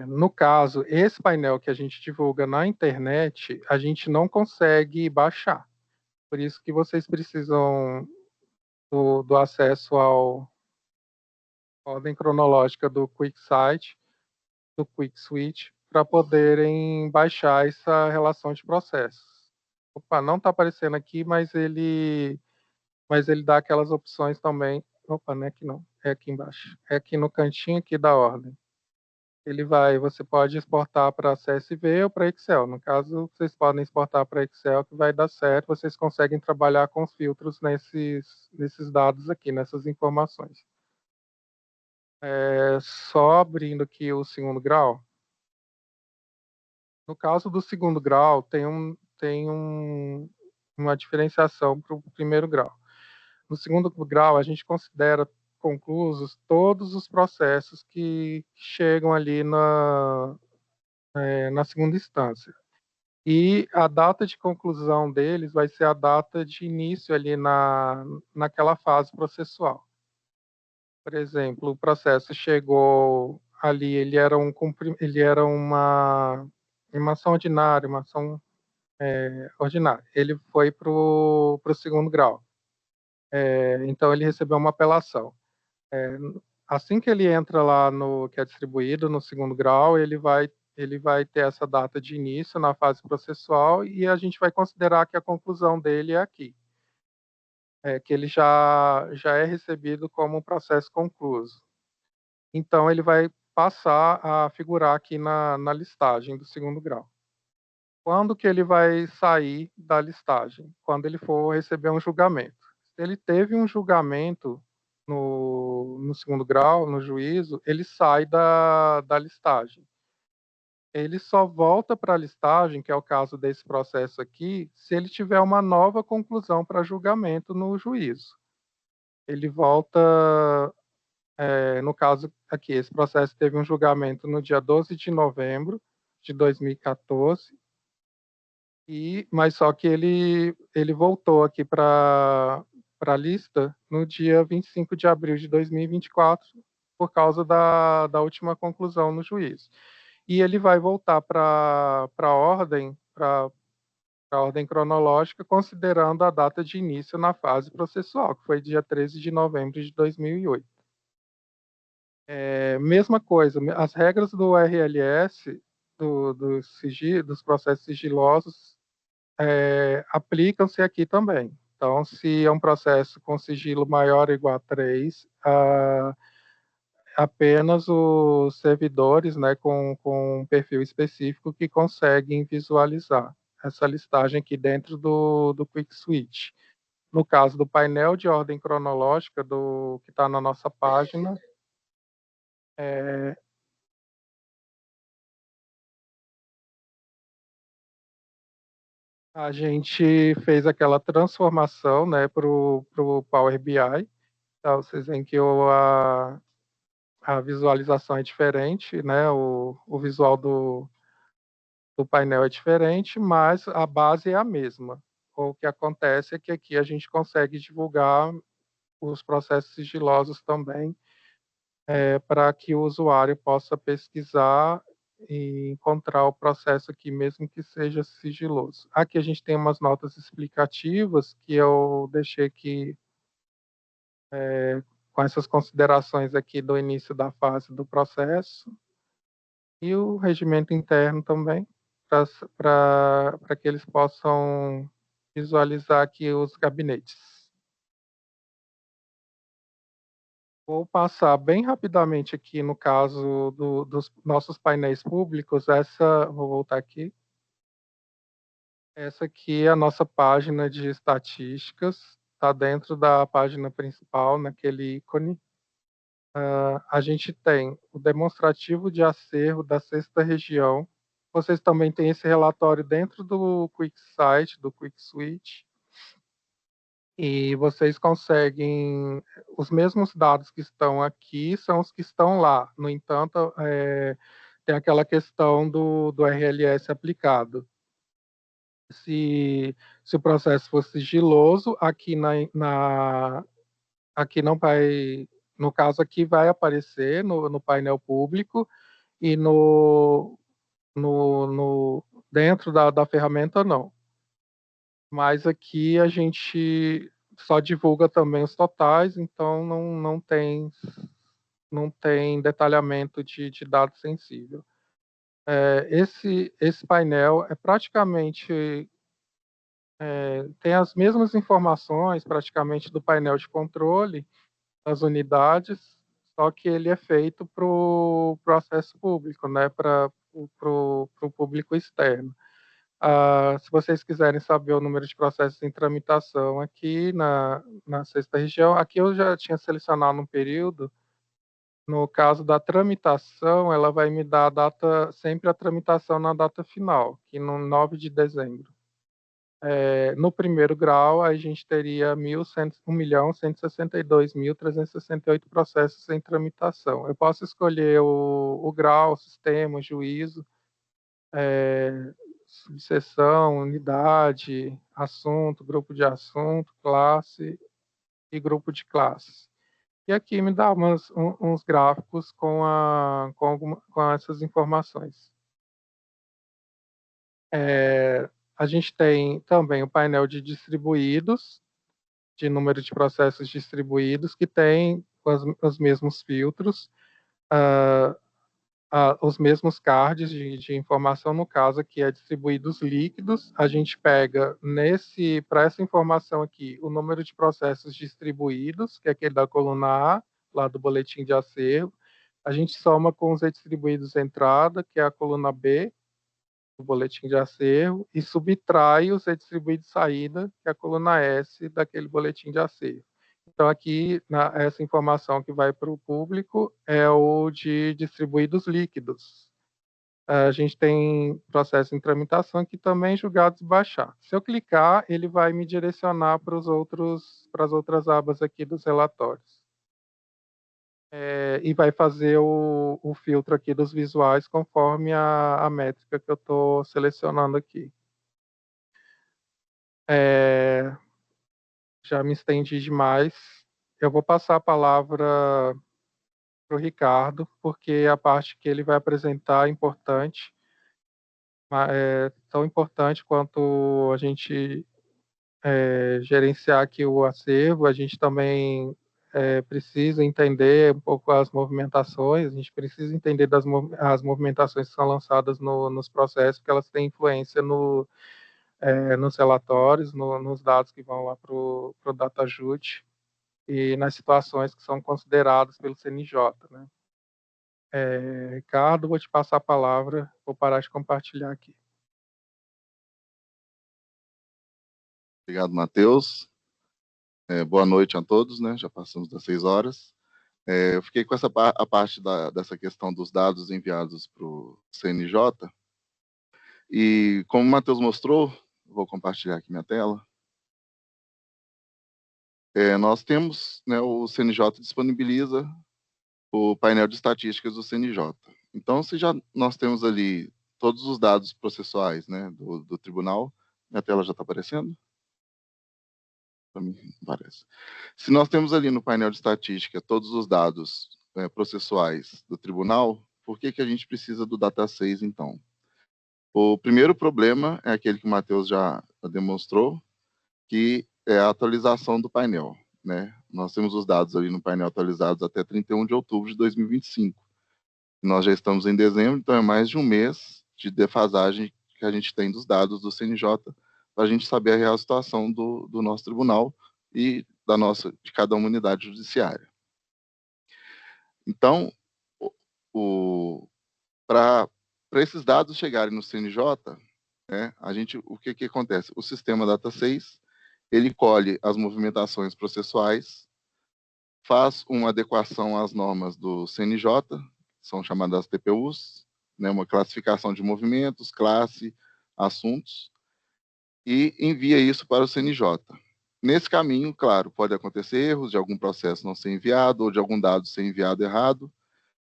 No caso, esse painel que a gente divulga na internet, a gente não consegue baixar. Por isso que vocês precisam do acesso à ordem cronológica do QuickSight, do QuickSwitch, para poderem baixar essa relação de processos. Opa, não está aparecendo aqui, mas ele dá aquelas opções também. Opa, não é aqui não, é aqui embaixo. É aqui no cantinho aqui da ordem. Você pode exportar para CSV ou para Excel. No caso, vocês podem exportar para Excel, que vai dar certo. Vocês conseguem trabalhar com os filtros nesses dados aqui, nessas informações. Só abrindo aqui o segundo grau. No caso do segundo grau, tem uma diferenciação para o primeiro grau. No segundo grau, a gente considera conclusos todos os processos que chegam ali na segunda instância. E a data de conclusão deles vai ser a data de início ali naquela fase processual. Por exemplo, o processo chegou ali, ele era uma ação ordinária, uma ação ordinária. Ele foi para o segundo grau. Então, ele recebeu uma apelação. Assim que ele entra lá no que é distribuído no segundo grau, ele vai ter essa data de início na fase processual e a gente vai considerar que a conclusão dele é aqui, que ele já é recebido como um processo concluso. Então, ele vai passar a figurar aqui na listagem do segundo grau. Quando que ele vai sair da listagem? Quando ele for receber um julgamento. Se ele teve um julgamento no segundo grau, no juízo, ele sai da listagem. Ele só volta para a listagem, que é o caso desse processo aqui, se ele tiver uma nova conclusão para julgamento no juízo. Ele volta, no caso aqui, esse processo teve um julgamento no dia 12 de novembro de 2014, mas só que ele voltou aqui para a lista no dia 25 de abril de 2024, por causa da última conclusão no juízo. E ele vai voltar para a ordem cronológica, considerando a data de início na fase processual, que foi dia 13 de novembro de 2008. Mesma coisa, as regras do RLS, dos processos sigilosos, aplicam-se aqui também. Então, se é um processo com sigilo maior ou igual a 3, apenas os servidores, né, com um perfil específico que conseguem visualizar essa listagem aqui dentro do Quick Switch. No caso do painel de ordem cronológica que está na nossa página, a gente fez aquela transformação, né, para o Power BI. Então, vocês veem que a visualização é diferente, né, o visual do painel é diferente, mas a base é a mesma. O que acontece é que aqui a gente consegue divulgar os processos sigilosos também, para que o usuário possa pesquisar e encontrar o processo aqui, mesmo que seja sigiloso. Aqui a gente tem umas notas explicativas que eu deixei aqui com essas considerações aqui do início da fase do processo e o regimento interno também, para que eles possam visualizar aqui os gabinetes. Vou passar bem rapidamente aqui no caso dos nossos painéis públicos. Vou voltar aqui. Essa aqui é a nossa página de estatísticas, está dentro da página principal, naquele ícone. A gente tem o demonstrativo de acervo da sexta região. Vocês também têm esse relatório dentro do QuickSight, do QuickSwitch. E vocês conseguem, os mesmos dados que estão aqui são os que estão lá. No entanto, tem aquela questão do RLS aplicado. Se o processo for sigiloso, aqui não vai, no caso aqui vai aparecer no painel público e dentro da ferramenta não. Mas aqui a gente só divulga também os totais, então não tem detalhamento de dado sensível. Esse painel é praticamente tem as mesmas informações praticamente do painel de controle das unidades, só que ele é feito para o acesso público, né, para o público externo. Se vocês quiserem saber o número de processos em tramitação aqui na sexta região, aqui eu já tinha selecionado um período. No caso da tramitação, ela vai me dar sempre a tramitação na data final, que no 9 de dezembro. No primeiro grau, a gente teria 1.162.368 processos em tramitação. Eu posso escolher o grau, o sistema, o juízo, subseção, unidade, assunto, grupo de assunto, classe e grupo de classes. E aqui me dá uns gráficos com essas informações. A gente tem também o painel de distribuídos, de número de processos distribuídos, que tem os mesmos filtros, os mesmos cards de informação, no caso aqui é distribuídos líquidos. A gente pega para essa informação aqui, o número de processos distribuídos, que é aquele da coluna A, lá do boletim de acervo. A gente soma com os distribuídos entrada, que é a coluna B, do boletim de acervo, e subtrai os redistribuídos saída, que é a coluna S daquele boletim de acervo. Então, aqui, essa informação que vai para o público é o de distribuídos líquidos. A gente tem processo em tramitação aqui também, julgados e baixar. Se eu clicar, ele vai me direcionar para as outras abas aqui dos relatórios. E vai fazer o filtro aqui dos visuais conforme a métrica que eu estou selecionando aqui. Já me estendi demais. Eu vou passar a palavra para o Ricardo, porque a parte que ele vai apresentar é importante, tão importante quanto a gente gerenciar aqui o acervo. A gente também precisa entender um pouco as movimentações, a gente precisa entender as movimentações que são lançadas nos processos, porque elas têm influência nos relatórios, nos dados que vão lá para o DataJut e nas situações que são consideradas pelo CNJ, né? Ricardo, vou te passar a palavra, vou parar de compartilhar aqui. Obrigado, Matheus. Boa noite a todos, né? Já passamos das 6 horas. Eu fiquei com a parte dessa questão dos dados enviados para o CNJ. E como o Matheus mostrou, vou compartilhar aqui minha tela. Nós temos, né, o CNJ disponibiliza o painel de estatísticas do CNJ. Então, se já nós temos ali todos os dados processuais, né, do tribunal, minha tela já está aparecendo? Para mim, não parece. Se nós temos ali no painel de estatística todos os dados processuais do tribunal, por que a gente precisa do Data 6, então? O primeiro problema é aquele que o Matheus já demonstrou, que é a atualização do painel, né? Nós temos os dados ali no painel atualizados até 31 de outubro de 2025. Nós já estamos em dezembro, então é mais de um mês de defasagem que a gente tem dos dados do CNJ para a gente saber a real situação do nosso tribunal e de cada unidade judiciária. Então, para esses dados chegarem no CNJ, né, o que acontece? O sistema Data 6, ele colhe as movimentações processuais, faz uma adequação às normas do CNJ, são chamadas TPUs, né, uma classificação de movimentos, classe, assuntos, e envia isso para o CNJ. Nesse caminho, claro, pode acontecer erros de algum processo não ser enviado ou de algum dado ser enviado errado,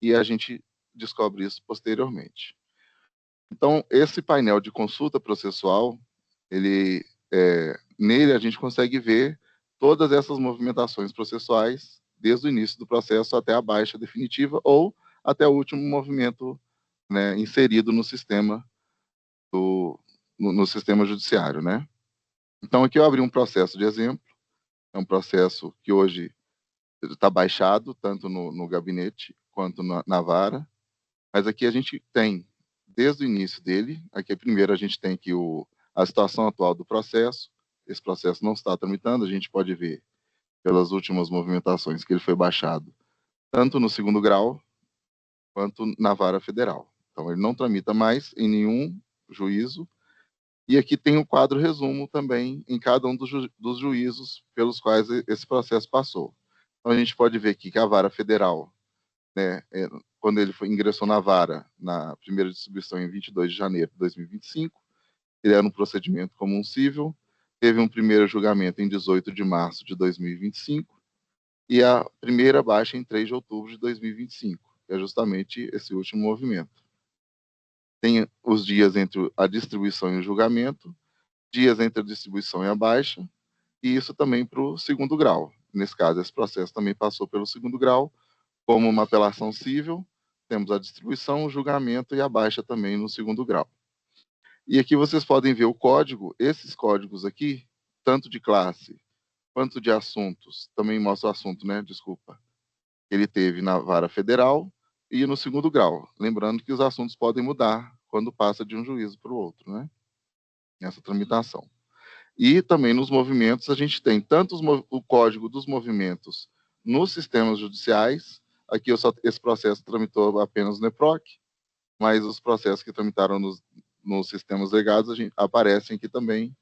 e a gente descobre isso posteriormente. Então, esse painel de consulta processual, nele a gente consegue ver todas essas movimentações processuais, desde o início do processo até a baixa definitiva ou até o último movimento, né, inserido no sistema no sistema judiciário, né? Então, aqui eu abri um processo de exemplo, é um processo que hoje está baixado, tanto no gabinete quanto na vara, mas aqui a gente tem, desde o início dele, aqui primeiro a gente tem aqui a situação atual do processo, esse processo não está tramitando, a gente pode ver pelas últimas movimentações que ele foi baixado, tanto no segundo grau, quanto na vara federal. Então, ele não tramita mais em nenhum juízo. E aqui tem o quadro resumo também em cada um dos juízos pelos quais esse processo passou. Então, a gente pode ver aqui que a vara federal, né, quando ele ingressou na vara, na primeira distribuição em 22 de janeiro de 2025, ele era um procedimento comum cível, teve um primeiro julgamento em 18 de março de 2025 e a primeira baixa em 3 de outubro de 2025, que é justamente esse último movimento. tem os dias entre a distribuição e o julgamento, dias entre a distribuição e a baixa, e isso também para o segundo grau. Nesse caso, esse processo também passou pelo segundo grau, como uma apelação civil, temos a distribuição, o julgamento e a baixa também no segundo grau. E aqui vocês podem ver o código, esses códigos aqui, tanto de classe quanto de assuntos, também mostra o assunto, né? Desculpa. Ele teve na vara federal e no segundo grau. Lembrando que os assuntos podem mudar quando passa de um juízo para o outro, né? Nessa tramitação. E também nos movimentos, a gente tem tanto o código dos movimentos nos sistemas judiciais. Aqui esse processo tramitou apenas no EPROC, mas os processos que tramitaram nos sistemas legados aparecem aqui também,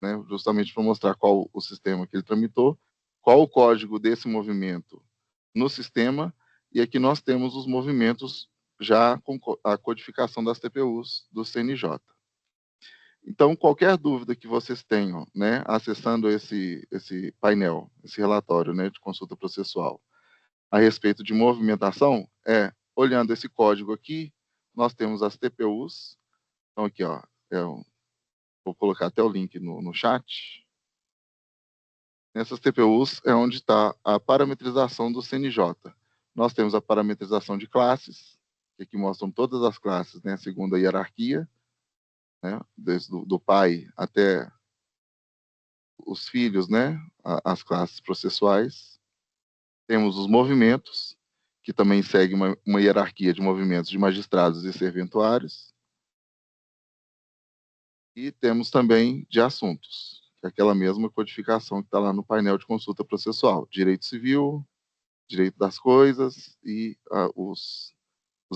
né, justamente para mostrar qual o sistema que ele tramitou, qual o código desse movimento no sistema, e aqui nós temos os movimentos já com a codificação das TPUs do CNJ. Então, qualquer dúvida que vocês tenham, né, acessando esse painel, esse relatório, né, de consulta processual, a respeito de movimentação, olhando esse código aqui, nós temos as TPUs. Então, aqui, ó, vou colocar até o link no chat. Nessas TPUs é onde está a parametrização do CNJ. Nós temos a parametrização de classes, que aqui mostram todas as classes, né, segundo a hierarquia, né, desde do pai até os filhos, né, as classes processuais. Temos os movimentos, que também segue uma hierarquia de movimentos de magistrados e serventuários. E temos também de assuntos, que é aquela mesma codificação que está lá no painel de consulta processual. Direito civil, direito das coisas e os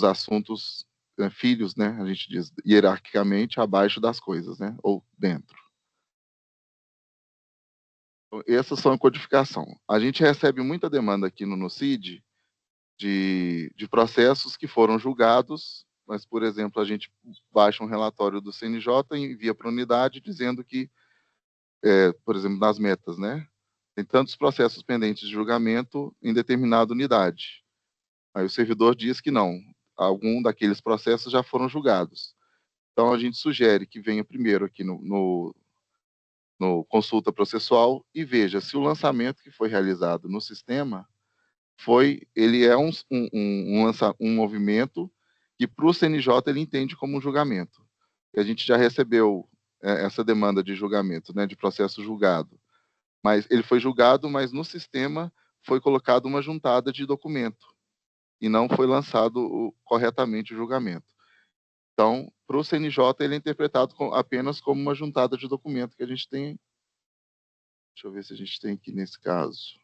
assuntos filhos, né, a gente diz hierarquicamente abaixo das coisas, né, ou dentro. Então, essas são a codificação. A gente recebe muita demanda aqui no CID de processos que foram julgados, mas, por exemplo, a gente baixa um relatório do CNJ e envia para a unidade dizendo que, por exemplo, nas metas, né, tem tantos processos pendentes de julgamento em determinada unidade. Aí o servidor diz que não, algum daqueles processos já foram julgados. Então, a gente sugere que venha primeiro aqui no consulta processual e veja se o lançamento que foi realizado no sistema ele é um movimento que para o CNJ ele entende como um julgamento. E a gente já recebeu essa demanda de julgamento, né, de processo julgado. Mas ele foi julgado, mas no sistema foi colocado uma juntada de documento e não foi lançado corretamente o julgamento. Então, para o CNJ, ele é interpretado apenas como uma juntada de documento que a gente tem. Deixa eu ver se a gente tem aqui nesse caso.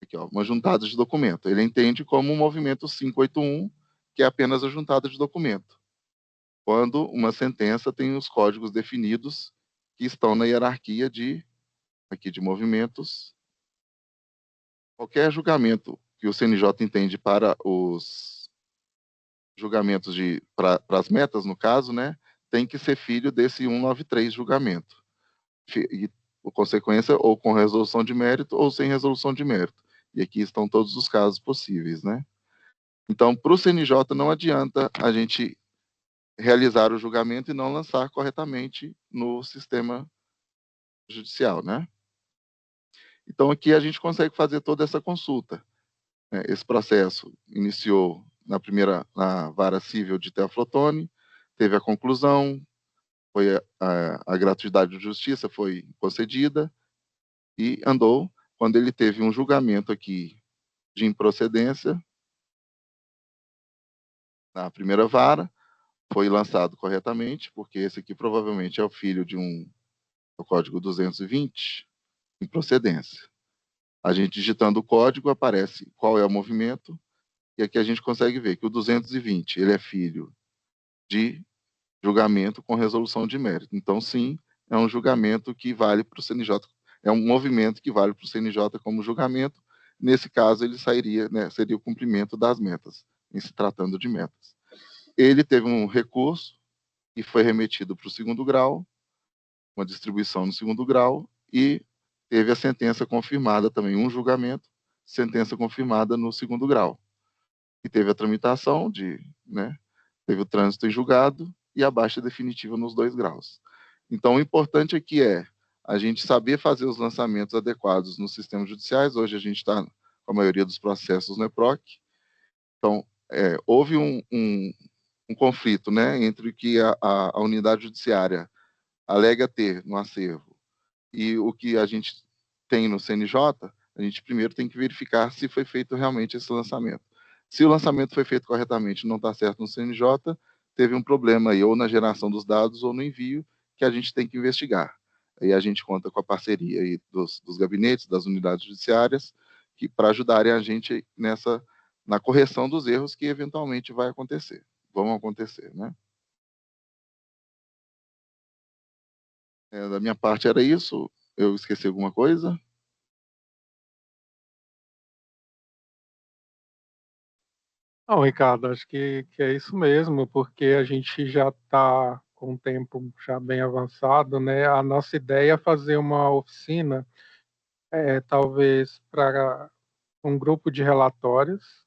Aqui, ó, uma juntada de documento. Ele entende como um movimento 581, que é apenas a juntada de documento. Quando uma sentença tem os códigos definidos que estão na hierarquia de movimentos. Qualquer julgamento que o CNJ entende para os julgamentos para as metas, no caso, né, tem que ser filho desse 193 julgamento. E, por consequência, ou com resolução de mérito ou sem resolução de mérito. E aqui estão todos os casos possíveis, né? Então, para o CNJ não adianta a gente realizar o julgamento e não lançar corretamente no sistema judicial, né? Então, aqui a gente consegue fazer toda essa consulta. Esse processo iniciou na vara civil de Teoflotone, teve a conclusão, foi a gratuidade de justiça foi concedida e andou. Quando ele teve um julgamento aqui de improcedência na primeira vara, foi lançado corretamente, porque esse aqui provavelmente é o filho do código 220, improcedência. A gente digitando o código, aparece qual é o movimento, e aqui a gente consegue ver que o 220 ele é filho de julgamento com resolução de mérito. Então, sim, é um julgamento que vale para o CNJ, é um movimento que vale para o CNJ como julgamento. Nesse caso, ele sairia, né, seria o cumprimento das metas, em se tratando de metas. Ele teve um recurso e foi remetido para o segundo grau, uma distribuição no segundo grau, e teve a sentença confirmada também, um julgamento, sentença confirmada no segundo grau. E teve a tramitação teve o trânsito em julgado e a baixa definitiva nos 2 graus. Então, o importante aqui é a gente saber fazer os lançamentos adequados nos sistemas judiciais. Hoje a gente está com a maioria dos processos no EPROC. Então, houve um conflito, né, entre o que a unidade judiciária alega ter no acervo e o que a gente tem no CNJ. A gente primeiro tem que verificar se foi feito realmente esse lançamento. Se o lançamento foi feito corretamente e não está certo no CNJ, teve um problema aí, ou na geração dos dados ou no envio, que a gente tem que investigar. Aí a gente conta com a parceria aí dos gabinetes, das unidades judiciárias, para ajudarem a gente na correção dos erros que eventualmente vão acontecer, né? Da minha parte era isso. Eu esqueci alguma coisa? Não, Ricardo, acho que é isso mesmo, porque a gente já está com o tempo já bem avançado, né? A nossa ideia é fazer uma oficina, talvez para um grupo de relatórios.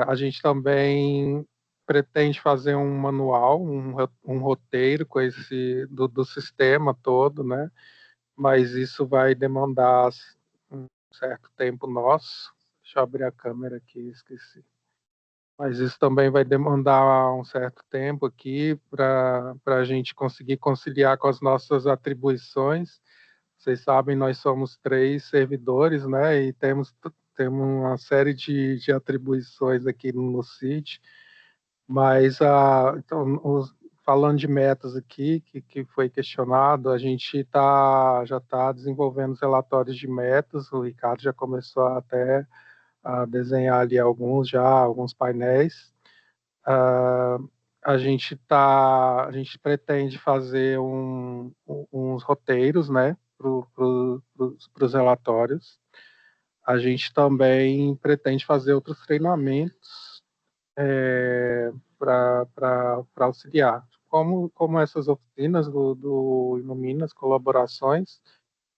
A gente também pretende fazer um manual, um roteiro com do sistema todo, né? Mas isso vai demandar um certo tempo nosso. Deixa eu abrir a câmera aqui, esqueci. Mas isso também vai demandar um certo tempo aqui para a gente conseguir conciliar com as nossas atribuições. Vocês sabem, nós somos 3 servidores, né? E temos uma série de atribuições aqui no CID. Mas, então, falando de metas aqui, que foi questionado, a gente já está desenvolvendo os relatórios de metas. O Ricardo já começou até a desenhar ali alguns painéis. A gente pretende fazer uns roteiros, né, para os relatórios. A gente também pretende fazer outros treinamentos para auxiliar, como essas oficinas do Iluminas, colaborações,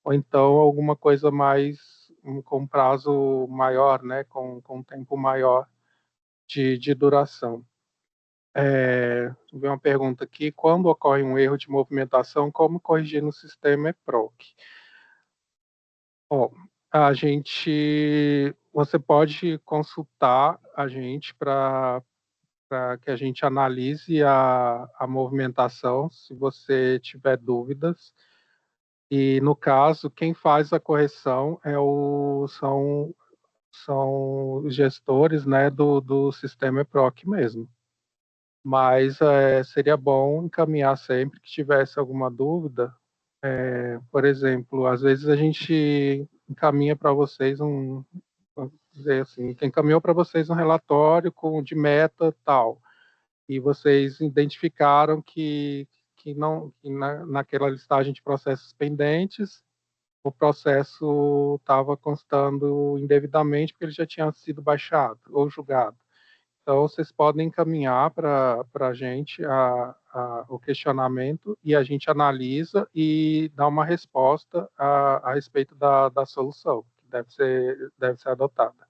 ou então alguma coisa mais com prazo maior, né, com tempo maior de duração. Uma pergunta aqui: quando ocorre um erro de movimentação, como corrigir no sistema EPROC? Bom, você pode consultar a gente para que a gente analise a movimentação, se você tiver dúvidas. E, no caso, quem faz a correção são os gestores, né, do sistema EPROC mesmo. Mas seria bom encaminhar sempre que tivesse alguma dúvida. Por exemplo, às vezes a gente encaminha para vocês vamos dizer assim, encaminhou para vocês um relatório de meta tal, e vocês identificaram que naquela listagem de processos pendentes, o processo estava constando indevidamente porque ele já tinha sido baixado ou julgado. Então, vocês podem encaminhar para a gente o questionamento, e a gente analisa e dá uma resposta a respeito da solução que deve ser adotada.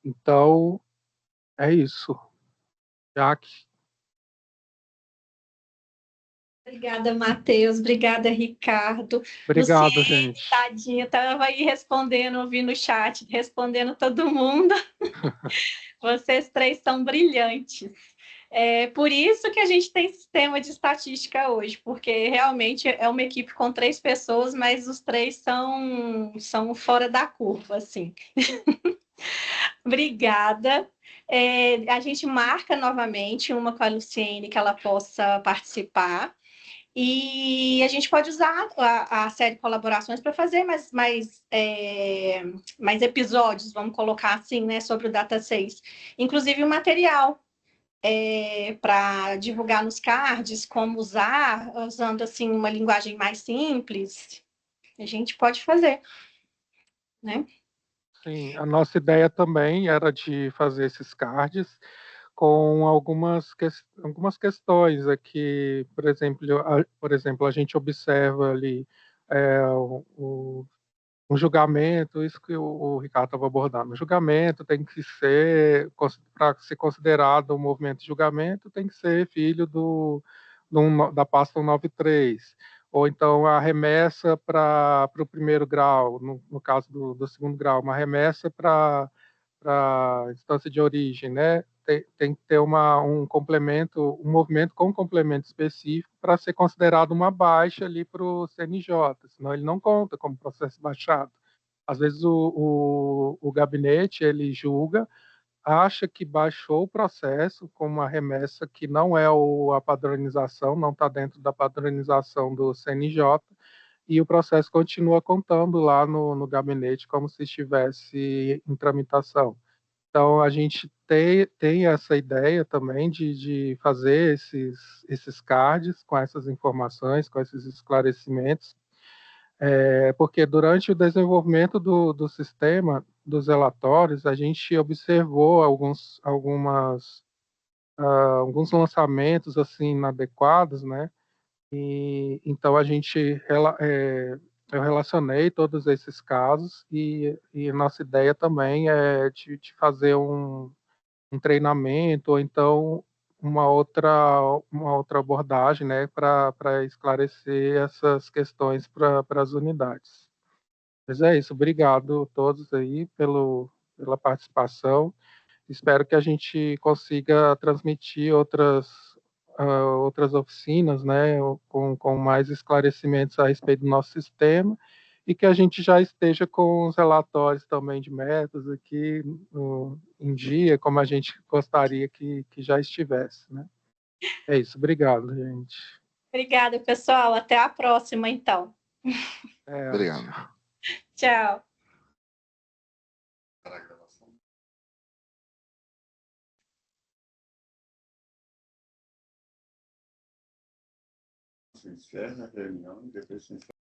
Então, é isso. Jaque. Obrigada, Matheus. Obrigada, Ricardo. Obrigado, Luciene, gente. tadinha, estava aí respondendo, ouvindo o chat, respondendo todo mundo. Vocês 3 são brilhantes. Por isso que a gente tem sistema de estatística hoje, porque realmente é uma equipe com 3 pessoas, mas os 3 são fora da curva, assim. Obrigada. A gente marca novamente uma com a Luciene que ela possa participar. E a gente pode usar a série de colaborações para fazer mais episódios, vamos colocar assim, né, sobre o Data 6. Inclusive o material para divulgar nos cards, como usar, usando assim uma linguagem mais simples. A gente pode fazer, né? Sim, a nossa ideia também era de fazer esses cards com algumas questões aqui. Por exemplo, a gente observa ali um julgamento, isso que o Ricardo estava abordando, o julgamento tem que ser, para ser considerado um movimento de julgamento, tem que ser filho da pasta 193, ou então a remessa para o primeiro grau, no caso do segundo grau, uma remessa para a instância de origem, né? Tem que ter um complemento, um movimento com um complemento específico para ser considerado uma baixa ali para o CNJ, senão ele não conta como processo baixado. Às vezes o gabinete ele julga, acha que baixou o processo com uma remessa que não é a padronização, não está dentro da padronização do CNJ, e o processo continua contando lá no gabinete como se estivesse em tramitação. Então, a gente tem essa ideia também de fazer esses cards com essas informações, com esses esclarecimentos, porque durante o desenvolvimento do sistema dos relatórios, a gente observou alguns lançamentos assim inadequados, né? E então eu relacionei todos esses casos e nossa ideia também é de fazer um treinamento ou então uma outra abordagem, né, para esclarecer essas questões para as unidades. Mas é isso, obrigado a todos aí pela participação. Espero que a gente consiga transmitir outras oficinas, né, com mais esclarecimentos a respeito do nosso sistema e que a gente já esteja com os relatórios também de métodos aqui em dia, como a gente gostaria que já estivesse, né? É isso, obrigado, gente. Obrigada, pessoal. Até a próxima, então. Obrigado. Tchau. Para a gravação. Se encerra a reunião e depois se encerra.